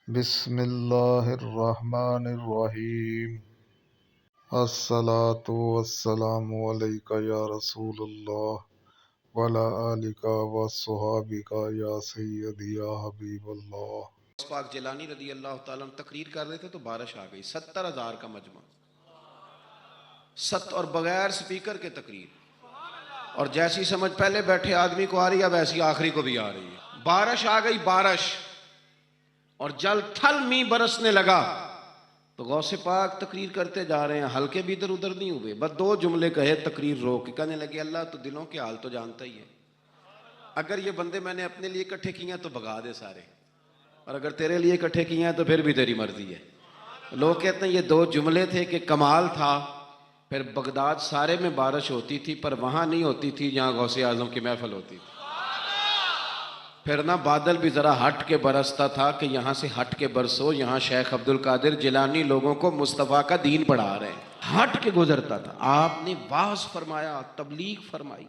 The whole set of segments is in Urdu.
بسم اللہ الرحمن الرحیم۔ الصلاۃ والسلام علیک یا رسول اللہ وعلی آلک وصحابک یا سیدی یا حبیب اللہ۔ پاک جیلانی رضی اللہ تعالیٰ عنہ تقریر کر رہے تھے تو بارش آ گئی، 70,000 کا مجمع، اور بغیر سپیکر کے تقریر، اور جیسی سمجھ پہلے بیٹھے آدمی کو آ رہی ہے ویسی آخری کو بھی آ رہی ہے۔ بارش آ گئی، بارش، اور جل تھل می برسنے لگا تو غوث پاک تقریر کرتے جا رہے ہیں، ہلکے بھی ادھر ادھر نہیں ہوئے، بس 2 جملے کہے، تقریر روک کے کہنے لگے اللہ تو دلوں کے حال تو جانتا ہی ہے، اگر یہ بندے میں نے اپنے لیے اکٹھے کیے ہیں تو بھگا دے سارے، اور اگر تیرے لیے اکٹھے کیے ہیں تو پھر بھی تیری مرضی ہے۔ لوگ کہتے ہیں یہ 2 جملے تھے کہ کمال تھا۔ پھر بغداد سارے میں بارش ہوتی تھی پر وہاں نہیں ہوتی تھی جہاں غوث اعظم کی محفل ہوتی تھی۔ پھر نہ بادل بھی ذرا ہٹ کے برستا تھا کہ یہاں سے ہٹ کے برسو، یہاں شیخ عبدالقادر جیلانی لوگوں کو مصطفیٰ کا دین پڑھا رہے ہیں، ہٹ کے گزرتا تھا۔ آپ نے واعظ فرمایا، تبلیغ فرمائی،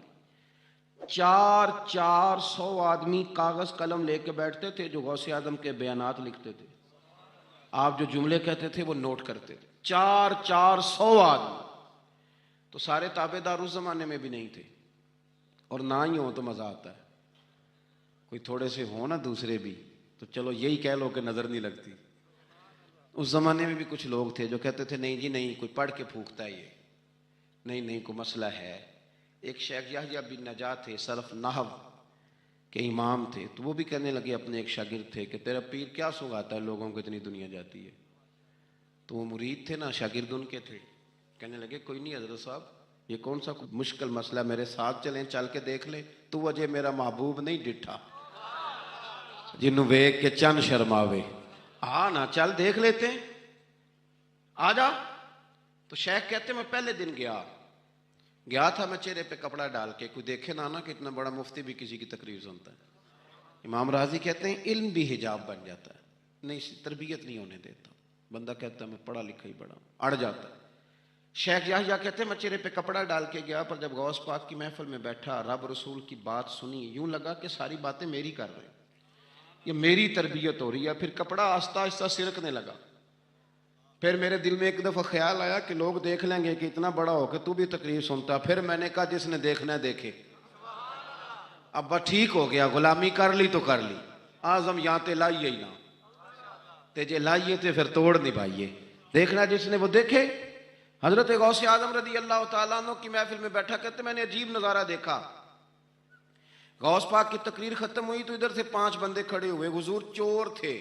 400 آدمی کاغذ قلم لے کے بیٹھتے تھے جو غوث اعظم کے بیانات لکھتے تھے، آپ جو جملے کہتے تھے وہ نوٹ کرتے تھے، 400 آدمی۔ تو سارے تابع دار اس زمانے میں بھی نہیں تھے، اور نہ ہی ہوں تو مزہ آتا ہے، کوئی تھوڑے سے ہوں نا دوسرے بھی تو چلو یہی کہہ لو کہ نظر نہیں لگتی۔ اس زمانے میں بھی کچھ لوگ تھے جو کہتے تھے نہیں جی نہیں، کوئی پڑھ کے پھونکتا ہے، یہ نہیں کوئی مسئلہ ہے۔ ایک شیخ یحییٰ بن نجات تھے، صرف نحو کے امام تھے، تو وہ بھی کہنے لگے، اپنے ایک شاگرد تھے، کہ تیرا پیر کیا سنگاتا ہے لوگوں کو اتنی دنیا جاتی ہے؟ تو وہ مرید تھے نا، شاگرد ان کے تھے، کہنے لگے کوئی نہیں حضرت صاحب، یہ کون سا مشکل مسئلہ، میرے ساتھ چلیں، چل کے دیکھ لیں، تو وجہ میرا محبوب نہیں ڈٹھا جنوں ویک کے چند شرماوے، نا چل دیکھ لیتے ہیں، آ جا۔ تو شیخ کہتے میں پہلے دن گیا تھا، میں چہرے پہ کپڑا ڈال کے، کوئی دیکھے نہ کہ اتنا بڑا مفتی بھی کسی کی تقریر سنتا ہے۔ امام راضی کہتے ہیں علم بھی حجاب بن جاتا ہے، نہیں تربیت نہیں ہونے دیتا، بندہ کہتا ہے میں پڑھا لکھا ہی بڑا، اڑ جاتا ہے۔ شیخ یحییٰ کہتے ہیں میں چہرے پہ کپڑا ڈال کے گیا، پر جب غوث پاک کی محفل میں بیٹھا، رب رسول کی بات سنی، یوں لگا کہ ساری باتیں میری کر رہے ہیں، یہ میری تربیت ہو رہی ہے۔ پھر کپڑا آہستہ آہستہ سرکنے لگا۔ پھر میرے دل میں ایک دفعہ خیال آیا کہ لوگ دیکھ لیں گے کہ اتنا بڑا ہو کہ تو بھی تقریر سنتا۔ پھر میں نے کہا جس نے دیکھنا ہے دیکھے، اب بس ٹھیک ہو گیا، غلامی کر لی تو کر لی، اعظم یہاں تے لائیے ہی نہ تے جے لائیے تے پھر توڑ نبھائیے، دیکھنا جس نے وہ دیکھے۔ حضرت غوث اعظم رضی اللہ تعالیٰ عنہ کی محفل میں بیٹھا، کہتے میں نے عجیب نظارہ دیکھا۔ غوث پاک کی تقریر ختم ہوئی تو ادھر سے 5 بندے کھڑے ہوئے، حضور چور تھے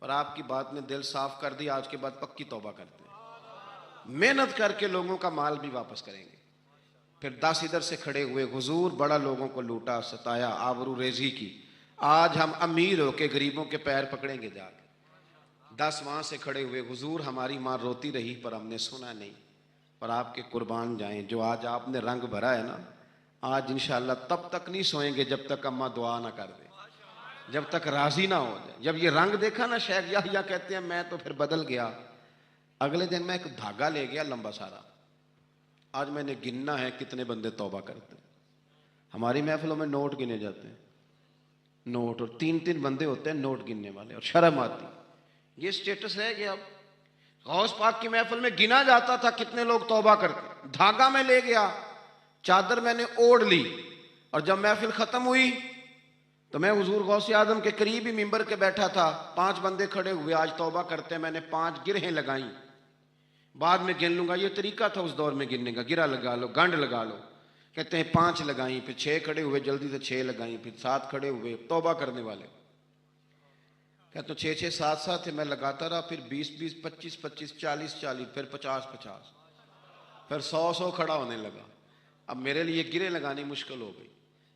اور آپ کی بات نے دل صاف کر دی، آج کے بعد پکی توبہ کرتے ہیں، محنت کر کے لوگوں کا مال بھی واپس کریں گے۔ پھر 10 ادھر سے کھڑے ہوئے، حضور بڑا لوگوں کو لوٹا ستایا، آبرو ریزی کی، آج ہم امیر ہو کے غریبوں کے پیر پکڑیں گے جا کے۔ 10 وہاں سے کھڑے ہوئے، حضور ہماری ماں روتی رہی پر ہم نے سنا نہیں، پر آپ کے قربان جائیں، جو آج آپ نے رنگ بھرا ہے نا، آج انشاءاللہ تب تک نہیں سوئیں گے جب تک اماں دعا نہ کر دے، جب تک راضی نہ ہو جائے۔ جب یہ رنگ دیکھا نا، شیخ یحییٰ کہتے ہیں میں تو پھر بدل گیا۔ اگلے دن میں ایک دھاگا لے گیا لمبا سارا، آج میں نے گننا ہے کتنے بندے توبہ کرتے ہیں۔ ہماری محفلوں میں نوٹ گنے جاتے ہیں، نوٹ، اور 3 بندے ہوتے ہیں نوٹ گننے والے، اور شرم آتی، یہ سٹیٹس رہ گیا۔ اب غوث پاک کی محفل میں گنا جاتا تھا کتنے لوگ توبہ کرتے، دھاگا میں لے گیا، چادر میں نے اوڑھ لی، اور جب محفل ختم ہوئی تو میں حضور غوث اعظم کے قریب ہی ممبر کے بیٹھا تھا، 5 بندے کھڑے ہوئے آج توبہ کرتے ہیں، میں نے 5 گرہیں لگائیں، بعد میں گن لوں گا، یہ طریقہ تھا اس دور میں گننے کا، گرہ لگا لو، گنڈ لگا لو، کہتے ہیں 5 لگائیں، پھر 6 کھڑے ہوئے، جلدی سے 6 لگائیں، پھر 7 کھڑے ہوئے توبہ کرنے والے، کہتے ہیں 6 7 تھے، میں لگاتا رہا، پھر 20 25 40 پھر 50 پھر 100 کھڑا ہونے لگا۔ اب میرے لیے گرے لگانی مشکل ہو گئی،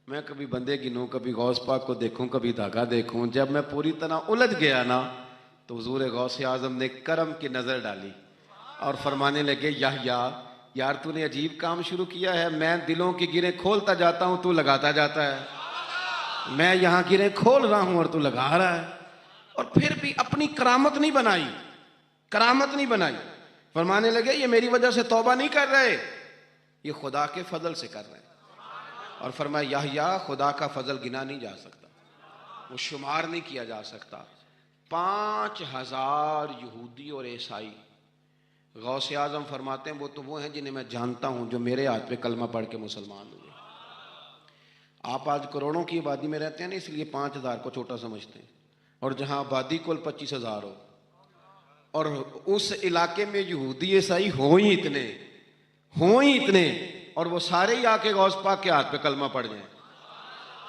میں کبھی بندے گنوں، کبھی غوث پاک کو دیکھوں، کبھی دھاگا دیکھوں۔ جب میں پوری طرح الجھ گیا نا تو حضور غوث اعظم نے کرم کی نظر ڈالی اور فرمانے لگے یحییٰ، یار تو نے عجیب کام شروع کیا ہے، میں دلوں کی گریں کھولتا جاتا ہوں، تو لگاتا جاتا ہے، میں یہاں گریں کھول رہا ہوں اور تو لگا رہا ہے۔ اور پھر بھی اپنی کرامت نہیں بنائی، فرمانے لگے یہ میری وجہ سے توبہ نہیں کر رہے، یہ خدا کے فضل سے کر رہے ہیں۔ اور فرمایا یحییٰ خدا کا فضل گنا نہیں جا سکتا، وہ شمار نہیں کیا جا سکتا، 5,000 یہودی اور عیسائی. غوث اعظم فرماتے ہیں وہ ہیں جنہیں میں جانتا ہوں جو میرے ہاتھ پہ کلمہ پڑھ کے مسلمان ہوئے. آپ آج کروڑوں کی آبادی میں رہتے ہیں نا، اس لیے 5,000 کو چھوٹا سمجھتے ہیں، اور جہاں آبادی کل 25,000 ہو اور اس علاقے میں یہودی عیسائی ہوں ہی اتنے اور وہ سارے ہی آ کے غوث پاک کے ہاتھ پہ کلمہ پڑھ جائیں،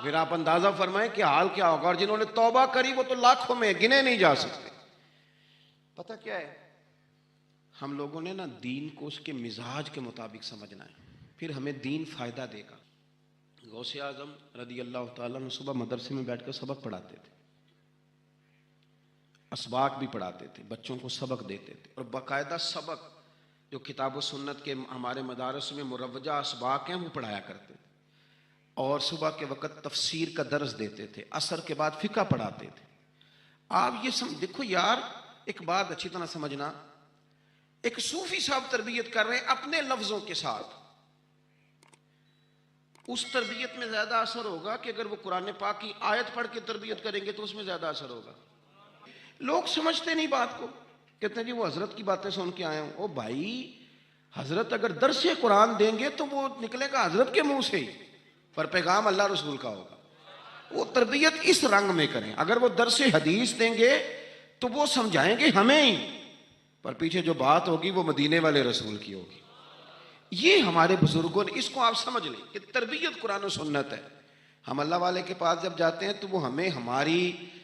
پھر آپ اندازہ فرمائیں کہ حال کیا ہوگا. اور جنہوں نے توبہ کری وہ تو لاکھوں میں، گنے نہیں جا سکتے. پتہ کیا ہے، ہم لوگوں نے نا دین کو اس کے مزاج کے مطابق سمجھنا ہے، پھر ہمیں دین فائدہ دے گا. غوث اعظم رضی اللہ تعالیٰ عنہ صبح مدرسے میں بیٹھ کر سبق پڑھاتے تھے، اسباق بھی پڑھاتے تھے، بچوں کو سبق دیتے تھے، اور باقاعدہ سبق جو کتاب و سنت کے ہمارے مدارس میں مروجہ اسباق ہیں وہ پڑھایا کرتے تھے. اور صبح کے وقت تفسیر کا درس دیتے تھے، عصر کے بعد فقہ پڑھاتے تھے. آپ یہ دیکھو یار، ایک بات اچھی طرح سمجھنا، ایک صوفی صاحب تربیت کر رہے ہیں اپنے لفظوں کے ساتھ، اس تربیت میں زیادہ اثر ہوگا کہ اگر وہ قرآن پاک کی آیت پڑھ کے تربیت کریں گے تو اس میں زیادہ اثر ہوگا. لوگ سمجھتے نہیں بات کو، کہتے ہیں جی وہ حضرت کی باتیں سن کے آئے ہوں. او بھائی، حضرت اگر درس قرآن دیں گے تو وہ نکلے گا حضرت کے منہ سے ہی، پر پیغام اللہ رسول کا ہوگا. وہ تربیت اس رنگ میں کریں. اگر وہ درس حدیث دیں گے تو وہ سمجھائیں گے ہمیں ہی، پر پیچھے جو بات ہوگی وہ مدینے والے رسول کی ہوگی. یہ ہمارے بزرگوں نے، اس کو آپ سمجھ لیں کہ تربیت قرآن و سنت ہے. ہم اللہ والے کے پاس جب جاتے ہیں تو وہ ہمیں ہماری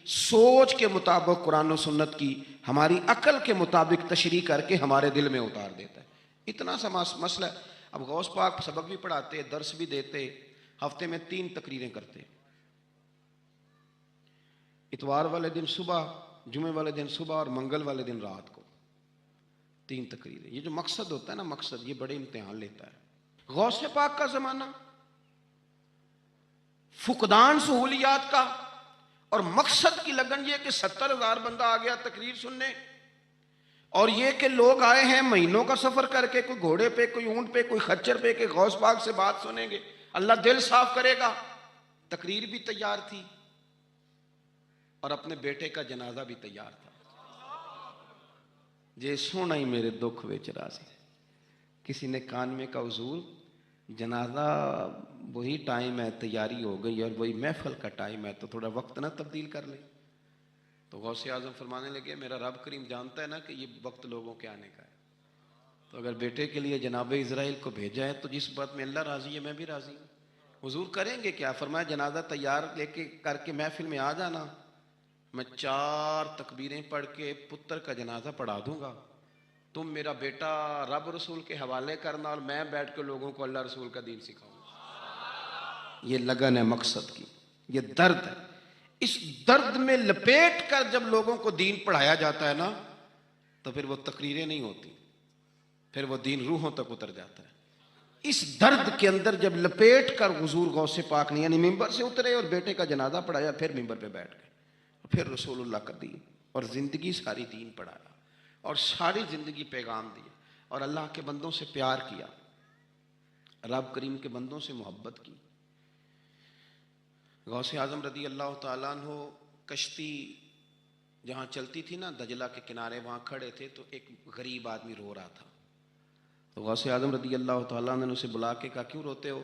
سوچ کے مطابق قرآن و سنت کی ہماری عقل کے مطابق تشریح کر کے ہمارے دل میں اتار دیتا ہے. اتنا سا مسئلہ ہے. اب غوث پاک سبق بھی پڑھاتے، درس بھی دیتے، ہفتے میں 3 تقریریں کرتے، اتوار والے دن صبح، جمعے والے دن صبح اور منگل والے دن رات کو 3 تقریریں. یہ جو مقصد ہوتا ہے نا، مقصد یہ بڑے امتحان لیتا ہے. غوث پاک کا زمانہ، فقدان سہولیات کا، اور مقصد کی لگن یہ کہ 70,000 بندہ آ گیا تقریر سننے، اور یہ کہ لوگ آئے ہیں مہینوں کا سفر کر کے، کوئی گھوڑے پہ، کوئی اونٹ پہ، کوئی خچر پہ، کہ غوث پاک سے بات سنیں گے، اللہ دل صاف کرے گا. تقریر بھی تیار تھی اور اپنے بیٹے کا جنازہ بھی تیار تھا. جے سونا ہی میرے دکھ وچ راضی. کسی نے کان میں کہا حضور جنازہ وہی ٹائم ہے، تیاری ہو گئی، اور وہی محفل کا ٹائم ہے، تو تھوڑا وقت نہ تبدیل کر لیں. تو غوث اعظم فرمانے لگے میرا رب کریم جانتا ہے نا کہ یہ وقت لوگوں کے آنے کا ہے، تو اگر بیٹے کے لیے جناب اسرائیل کو بھیجا ہے تو جس بات میں اللہ راضی ہے میں بھی راضی ہوں. حضور کریں گے کیا؟ فرمایا جنازہ تیار لے کے کر کے محفل میں آ جانا، میں 4 تکبیریں پڑھ کے پتر کا جنازہ پڑھا دوں گا، تم میرا بیٹا رب رسول کے حوالے کرنا، اور میں بیٹھ کے لوگوں کو اللہ رسول کا دین سکھاؤں گا. یہ لگن ہے مقصد کی، یہ درد ہے. اس درد میں لپیٹ کر جب لوگوں کو دین پڑھایا جاتا ہے نا تو پھر وہ تقریریں نہیں ہوتی، پھر وہ دین روحوں تک اتر جاتا ہے. اس درد کے اندر جب لپیٹ کر حضور غوث پاک نے یعنی ممبر سے اترے اور بیٹے کا جنازہ پڑھایا، پھر ممبر پہ بیٹھ گئے، پھر رسول اللہ کا دین، اور زندگی ساری دین پڑھایا، اور ساری زندگی پیغام دیا، اور اللہ کے بندوں سے پیار کیا، رب کریم کے بندوں سے محبت کی. غوث اعظم رضی اللہ تعالیٰ عنہ کشتی جہاں چلتی تھی نا دجلہ کے کنارے، وہاں کھڑے تھے تو ایک غریب آدمی رو رہا تھا. تو غوث اعظم رضی اللہ تعالیٰ عنہ نے اسے بلا کے کہا کیوں روتے ہو؟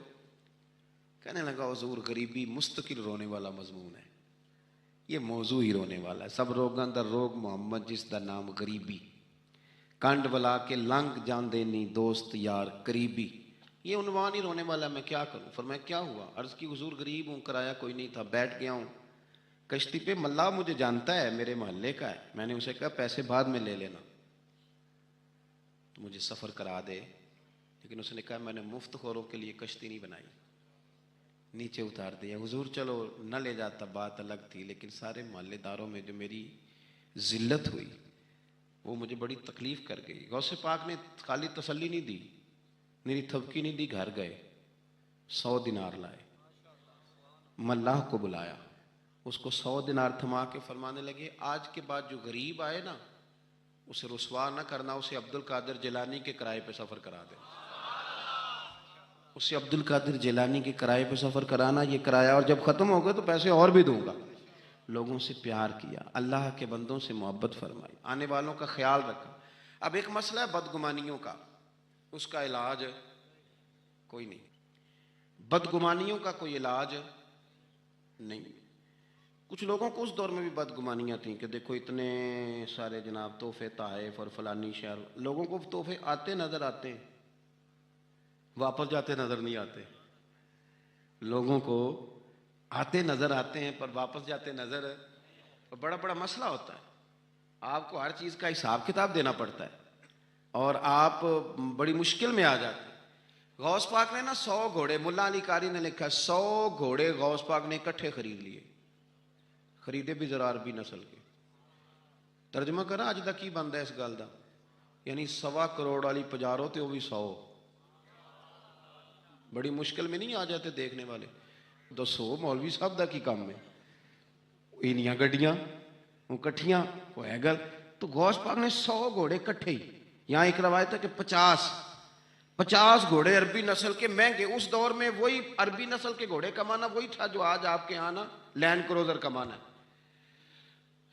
کہنے لگا حضور غریبی مستقل رونے والا مضمون ہے، یہ موضوع ہی رونے والا ہے. سب روگاں دا روگ محمد جس دا نام غریبی، کنڈ بلا کے لنگ جان دینی دوست یار قریبی. یہ عنوان ہی رونے والا ہے، میں کیا کروں؟ فرمایا کیا ہوا؟ عرض کی حضور غریب ہوں، کرایہ کوئی نہیں تھا، بیٹھ گیا ہوں کشتی پہ، ملا مجھے جانتا ہے، میرے محلے کا ہے. میں نے اسے کہا پیسے بعد میں لے لینا تو مجھے سفر کرا دے، لیکن اس نے کہا میں نے مفت خوروں کے لیے کشتی نہیں بنائی. نیچے اتار دیا. حضور چلو نہ لے جاتا بات الگ تھی، لیکن سارے محلے داروں میں جو میری ذلت ہوئی وہ مجھے بڑی تکلیف کر گئی. غوث پاک نے خالی تسلی نہیں دی، میری تھپکی نہیں دی، گھر گئے 100 دینار لائے، ملاح کو بلایا، اس کو 100 دینار تھما کے فرمانے لگے آج کے بعد جو غریب آئے نا اسے رسوا نہ کرنا، اسے عبد القادر جیلانی کے کرائے پہ سفر کرا دے. اسے عبد القادر جیلانی کے کرائے پہ سفر کرانا، یہ کرایہ، اور جب ختم ہو گئے تو پیسے اور بھی دوں گا. لوگوں سے پیار کیا، اللہ کے بندوں سے محبت فرمائی، آنے والوں کا خیال رکھا۔ اب ایک مسئلہ ہے بدگمانیوں کا، اس کا علاج کوئی نہیں، بدگمانیوں کا کوئی علاج نہیں۔ کچھ لوگوں کو اس دور میں بھی بدگمانیاں تھیں کہ دیکھو اتنے سارے جناب تحفے تحائف اور فلانی شہر، لوگوں کو تحفے آتے نظر آتے ہیں، واپس جاتے نظر نہیں آتے، لوگوں کو آتے نظر آتے ہیں پر واپس جاتے نظر، بڑا بڑا مسئلہ ہوتا ہے، آپ کو ہر چیز کا حساب کتاب دینا پڑتا ہے اور آپ بڑی مشکل میں آ جاتے ہیں۔ غوث پاک نے نا 100 گھوڑے، ملا علی قاری نے لکھا 100 گھوڑے غوث پاک نے اکٹھے خرید لیے، خریدے بھی ذرا عربی نسل کے۔ ترجمہ کرا اج تک کی بنتا ہے اس گل کا، یعنی 1.25 کروڑ والی پجارو تے وہ بھی 100، بڑی مشکل میں نہیں آ جاتے دیکھنے والے، دسو مولوی صاحب دا کی کام ہے، انیاں گڈیاں کٹھیاں ہوئے گل، تو غوث پاک نے 100 گھوڑے کٹھے ہی، یہاں ایک روایت ہے کہ 50 گھوڑے عربی نسل کے مہنگے، اس دور میں وہی عربی نسل کے گھوڑے کمانا وہی تھا جو آج آپ کے یہاں نا لینڈ کروزر کمانا ہے۔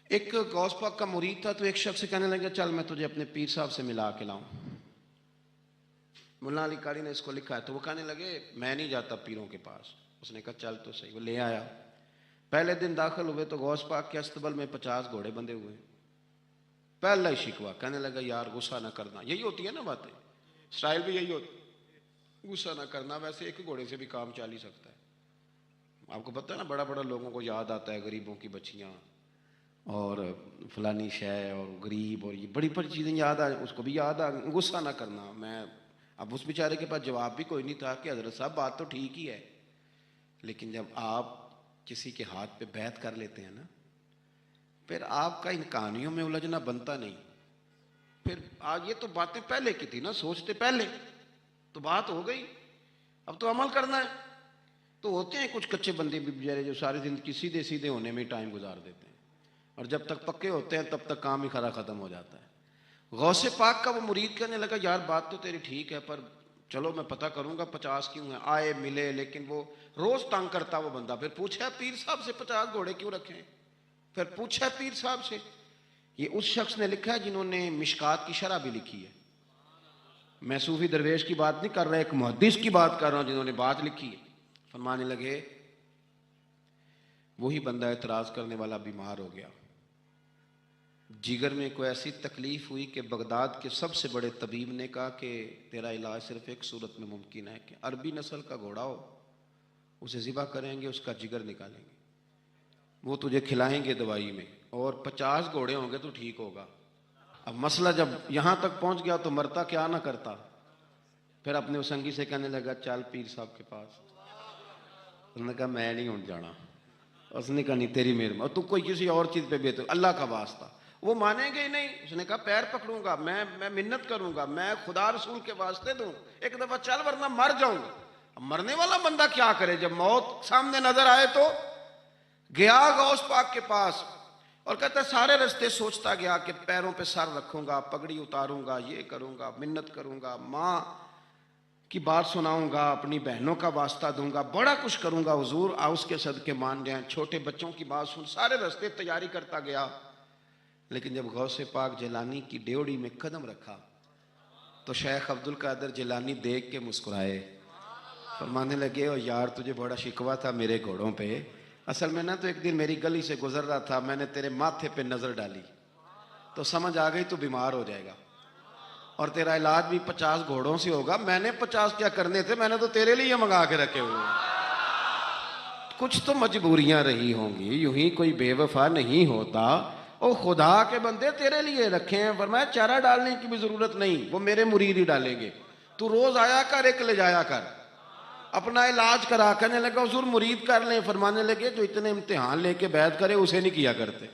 ایک غوث پاک کا مرید تھا، تو ایک شخص سے کہنے لگا چل میں تجھے اپنے پیر صاحب سے ملا کے لاؤں، ملا علی قاری نے اس کو لکھا ہے، تو وہ کہنے لگے میں نہیں جاتا پیروں کے پاس، اس نے کہا چل تو صحیح، وہ لے آیا۔ پہلے دن داخل ہوئے تو غوث پاک کے استبل میں 50 گھوڑے بندھے ہوئے، پہلا ہی شکوہ، کہنے لگا یار غصہ نہ کرنا، یہی ہوتی ہے نا باتیں، سٹائل بھی یہی ہوتی، غصہ نہ کرنا، ویسے ایک گھوڑے سے بھی کام چل ہی سکتا ہے، آپ کو پتہ ہے نا بڑا بڑا لوگوں کو یاد آتا ہے غریبوں کی بچیاں اور فلانی شے اور غریب اور یہ بڑی بڑی چیزیں یاد آ، اس کو بھی یاد آ، غصہ نہ کرنا۔ میں اب اس بیچارے کے پاس جواب بھی کوئی نہیں تھا کہ حضرت صاحب بات تو ٹھیک ہی ہے، لیکن جب آپ کسی کے ہاتھ پہ بیعت کر لیتے ہیں نا، پھر آپ کا ان کہانیوں میں الجھنا بنتا نہیں، پھر آج یہ تو باتیں پہلے کی تھی نا، سوچتے پہلے تو بات ہو گئی، اب تو عمل کرنا ہے۔ تو ہوتے ہیں کچھ کچے بندے بھی بیچارے جو ساری زندگی سیدھے سیدھے ہونے میں ٹائم گزار دیتے ہیں، اور جب تک پکے ہوتے ہیں تب تک کام ہی کھرا ختم ہو جاتا ہے۔ غوث پاک کا وہ مرید کہنے لگا یار بات تو تیری ٹھیک ہے، پر چلو میں پتہ کروں گا 50 کیوں ہیں، آئے ملے، لیکن وہ روز تنگ کرتا وہ بندہ، پھر پوچھا پیر صاحب سے 50 گھوڑے کیوں رکھے ہیں، پھر پوچھا پیر صاحب سے، یہ اس شخص نے لکھا ہے جنہوں نے مشکات کی شرح بھی لکھی ہے، میں صوفی درویش کی بات نہیں کر رہا، ایک محدث کی بات کر رہا ہوں جنہوں نے بات لکھی ہے۔ فرمانے لگے وہی بندہ اعتراض کرنے والا بیمار ہو گیا، جگر میں کوئی ایسی تکلیف ہوئی کہ بغداد کے سب سے بڑے طبیب نے کہا کہ تیرا علاج صرف ایک صورت میں ممکن ہے کہ عربی نسل کا گھوڑا ہو، اسے ذبح کریں گے، اس کا جگر نکالیں گے، وہ تجھے کھلائیں گے دوائی میں، اور 50 گھوڑے ہوں گے تو ٹھیک ہوگا۔ اب مسئلہ جب یہاں تک پہنچ گیا تو مرتا کیا نہ کرتا، پھر اپنے اسنگی سے کہنے لگا چل پیر صاحب کے پاس، انہوں نے کہا میں نہیں ہوں جانا، اس نے کہا نہیں تیری مہربانی، تو کوئی کسی اور چیز پہ بھی اللہ کا واسطہ، وہ مانیں گے ہی نہیں، اس نے کہا پیر پکڑوں گا، میں منت کروں گا، میں خدا رسول کے واسطے دوں، ایک دفعہ چل ورنہ مر جاؤں گا۔ اب مرنے والا بندہ کیا کرے، جب موت سامنے نظر آئے تو گیا غوث پاک کے پاس، اور کہتا ہے سارے رستے سوچتا گیا کہ پیروں پہ سر رکھوں گا، پگڑی اتاروں گا، یہ کروں گا، منت کروں گا، ماں کی بات سناؤں گا، اپنی بہنوں کا واسطہ دوں گا، بڑا کچھ کروں گا، حضور اس کے صدقے مان جائیں، چھوٹے بچوں کی بات سن، سارے رستے تیاری کرتا گیا، لیکن جب غوث پاک جیلانی کی ڈیوڑی میں قدم رکھا تو شیخ عبد القادر جیلانی دیکھ کے مسکرائے، فرمانے لگے او یار تجھے بڑا شکوہ تھا میرے گھوڑوں پہ، اصل میں نا تو ایک دن میری گلی سے گزر رہا تھا، میں نے تیرے ماتھے پہ نظر ڈالی تو سمجھ آ گئی تو بیمار ہو جائے گا، اور تیرا علاج بھی 50 گھوڑوں سے ہوگا، میں نے 50 کیا کرنے تھے، میں نے تو تیرے لیے منگا کے رکھے ہوئے ہیں، کچھ تو مجبوریاں رہی ہوں گی، یوں ہی کوئی بے وفا نہیں ہوتا، او خدا کے بندے تیرے لیے رکھے ہیں، فرمایا چارہ ڈالنے کی بھی ضرورت نہیں، وہ میرے مرید ہی ڈالیں گے، تو روز آیا کر ایک لے جایا کر، اپنا علاج کرا، کہنے لگا حضور مرید کر لیں، فرمانے لگے جو اتنے امتحان لے کے بیعت کرے اسے نہیں کیا کرتے،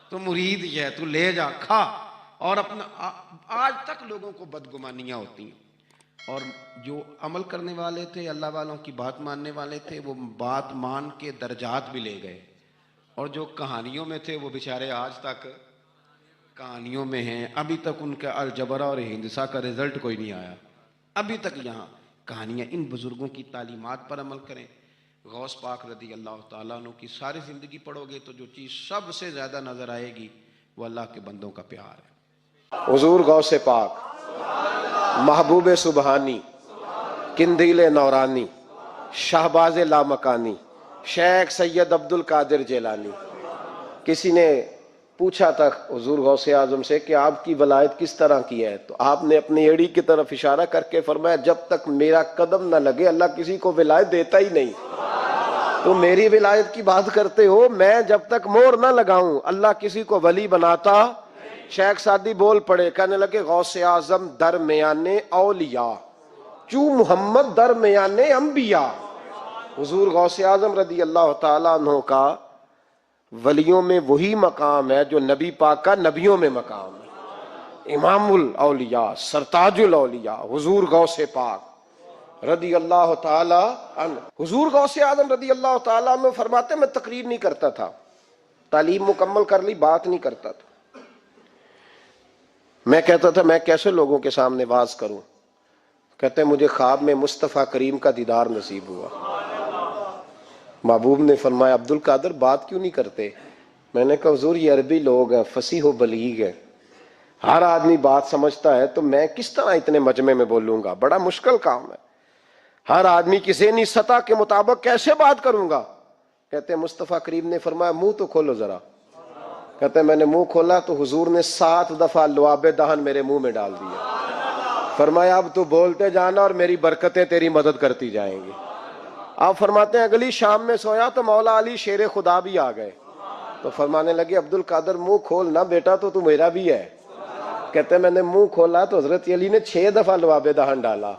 تو مرید ہی ہے تو لے جا کھا، اور اپنا آج تک لوگوں کو بدگمانیاں ہوتی ہیں، اور جو عمل کرنے والے تھے اللہ والوں کی بات ماننے والے تھے وہ بات مان کے درجات بھی لے گئے، اور جو کہانیوں میں تھے وہ بیچارے آج تک کہانیوں میں ہیں، ابھی تک ان کا الجبرا اور ہندسہ کا رزلٹ کوئی نہیں آیا، ابھی تک یہاں کہانیاں۔ ان بزرگوں کی تعلیمات پر عمل کریں، غوث پاک رضی اللہ تعالیٰ عنہ کی ساری زندگی پڑھو گے تو جو چیز سب سے زیادہ نظر آئے گی وہ اللہ کے بندوں کا پیار ہے۔ حضور غوث پاک، محبوب سبحانی، قندیل نورانی، شہباز لامکانی، شیخ سید عبد القادر جیلانی۔ کسی نے پوچھا تھا حضور غوث اعظم سے کہ آپ کی ولایت کس طرح کی ہے، تو آپ نے اپنی ایڑی کی طرف اشارہ کر کے فرمایا جب تک میرا قدم نہ لگے اللہ کسی کو ولایت دیتا ہی نہیں۔ تو میری ولایت کی بات کرتے ہو، میں جب تک مہر نہ لگاؤں اللہ کسی کو ولی بناتا۔ شیخ سعدی بول پڑے، کہنے لگے غوث اعظم درمیان اولیاء چو محمد درمیان انبیاء۔ حضور غوث اعظم رضی اللہ تعالیٰ عنہ کا ولیوں میں وہی مقام ہے جو نبی پاک کا نبیوں میں مقام ہے۔ امام الاولیاء، سرتاج الاولیاء حضور غوث پاک رضی اللہ تعالی عنہ۔ حضور غوث اعظم رضی اللہ تعالیٰ عنہ فرماتے میں تقریر نہیں کرتا تھا، تعلیم مکمل کر لی، بات نہیں کرتا تھا۔ میں کہتا تھا میں کیسے لوگوں کے سامنے واز کروں؟ کہتے ہیں مجھے خواب میں مصطفیٰ کریم کا دیدار نصیب ہوا۔ محبوب نے فرمایا عبد القادر بات کیوں نہیں کرتے؟ میں نے کہا حضور یہ عربی لوگ ہیں، فصیح و بلیغ ہیں، ہر آدمی بات سمجھتا ہے، تو میں کس طرح اتنے مجمع میں بولوں گا؟ بڑا مشکل کام ہے، ہر آدمی کی ذہنی سطح کے مطابق کیسے بات کروں گا؟ کہتے ہیں مصطفیٰ کریم نے فرمایا منہ تو کھولو ذرا۔ کہتے ہیں میں نے منہ کھولا تو حضور نے 7 دفعہ لعاب دہن میرے منہ میں ڈال دیا۔ فرمایا اب تو بولتے جانا اور میری برکتیں تیری مدد کرتی جائیں گی۔ آپ فرماتے ہیں اگلی شام میں سویا تو مولا علی شیر خدا بھی آ گئے، تو فرمانے لگے عبد القادر منہ کھول نہ بیٹا، تو میرا بھی ہے۔ کہتے ہیں میں نے منہ کھولا تو حضرت علی نے 6 دفعہ لعاب دہن ڈالا۔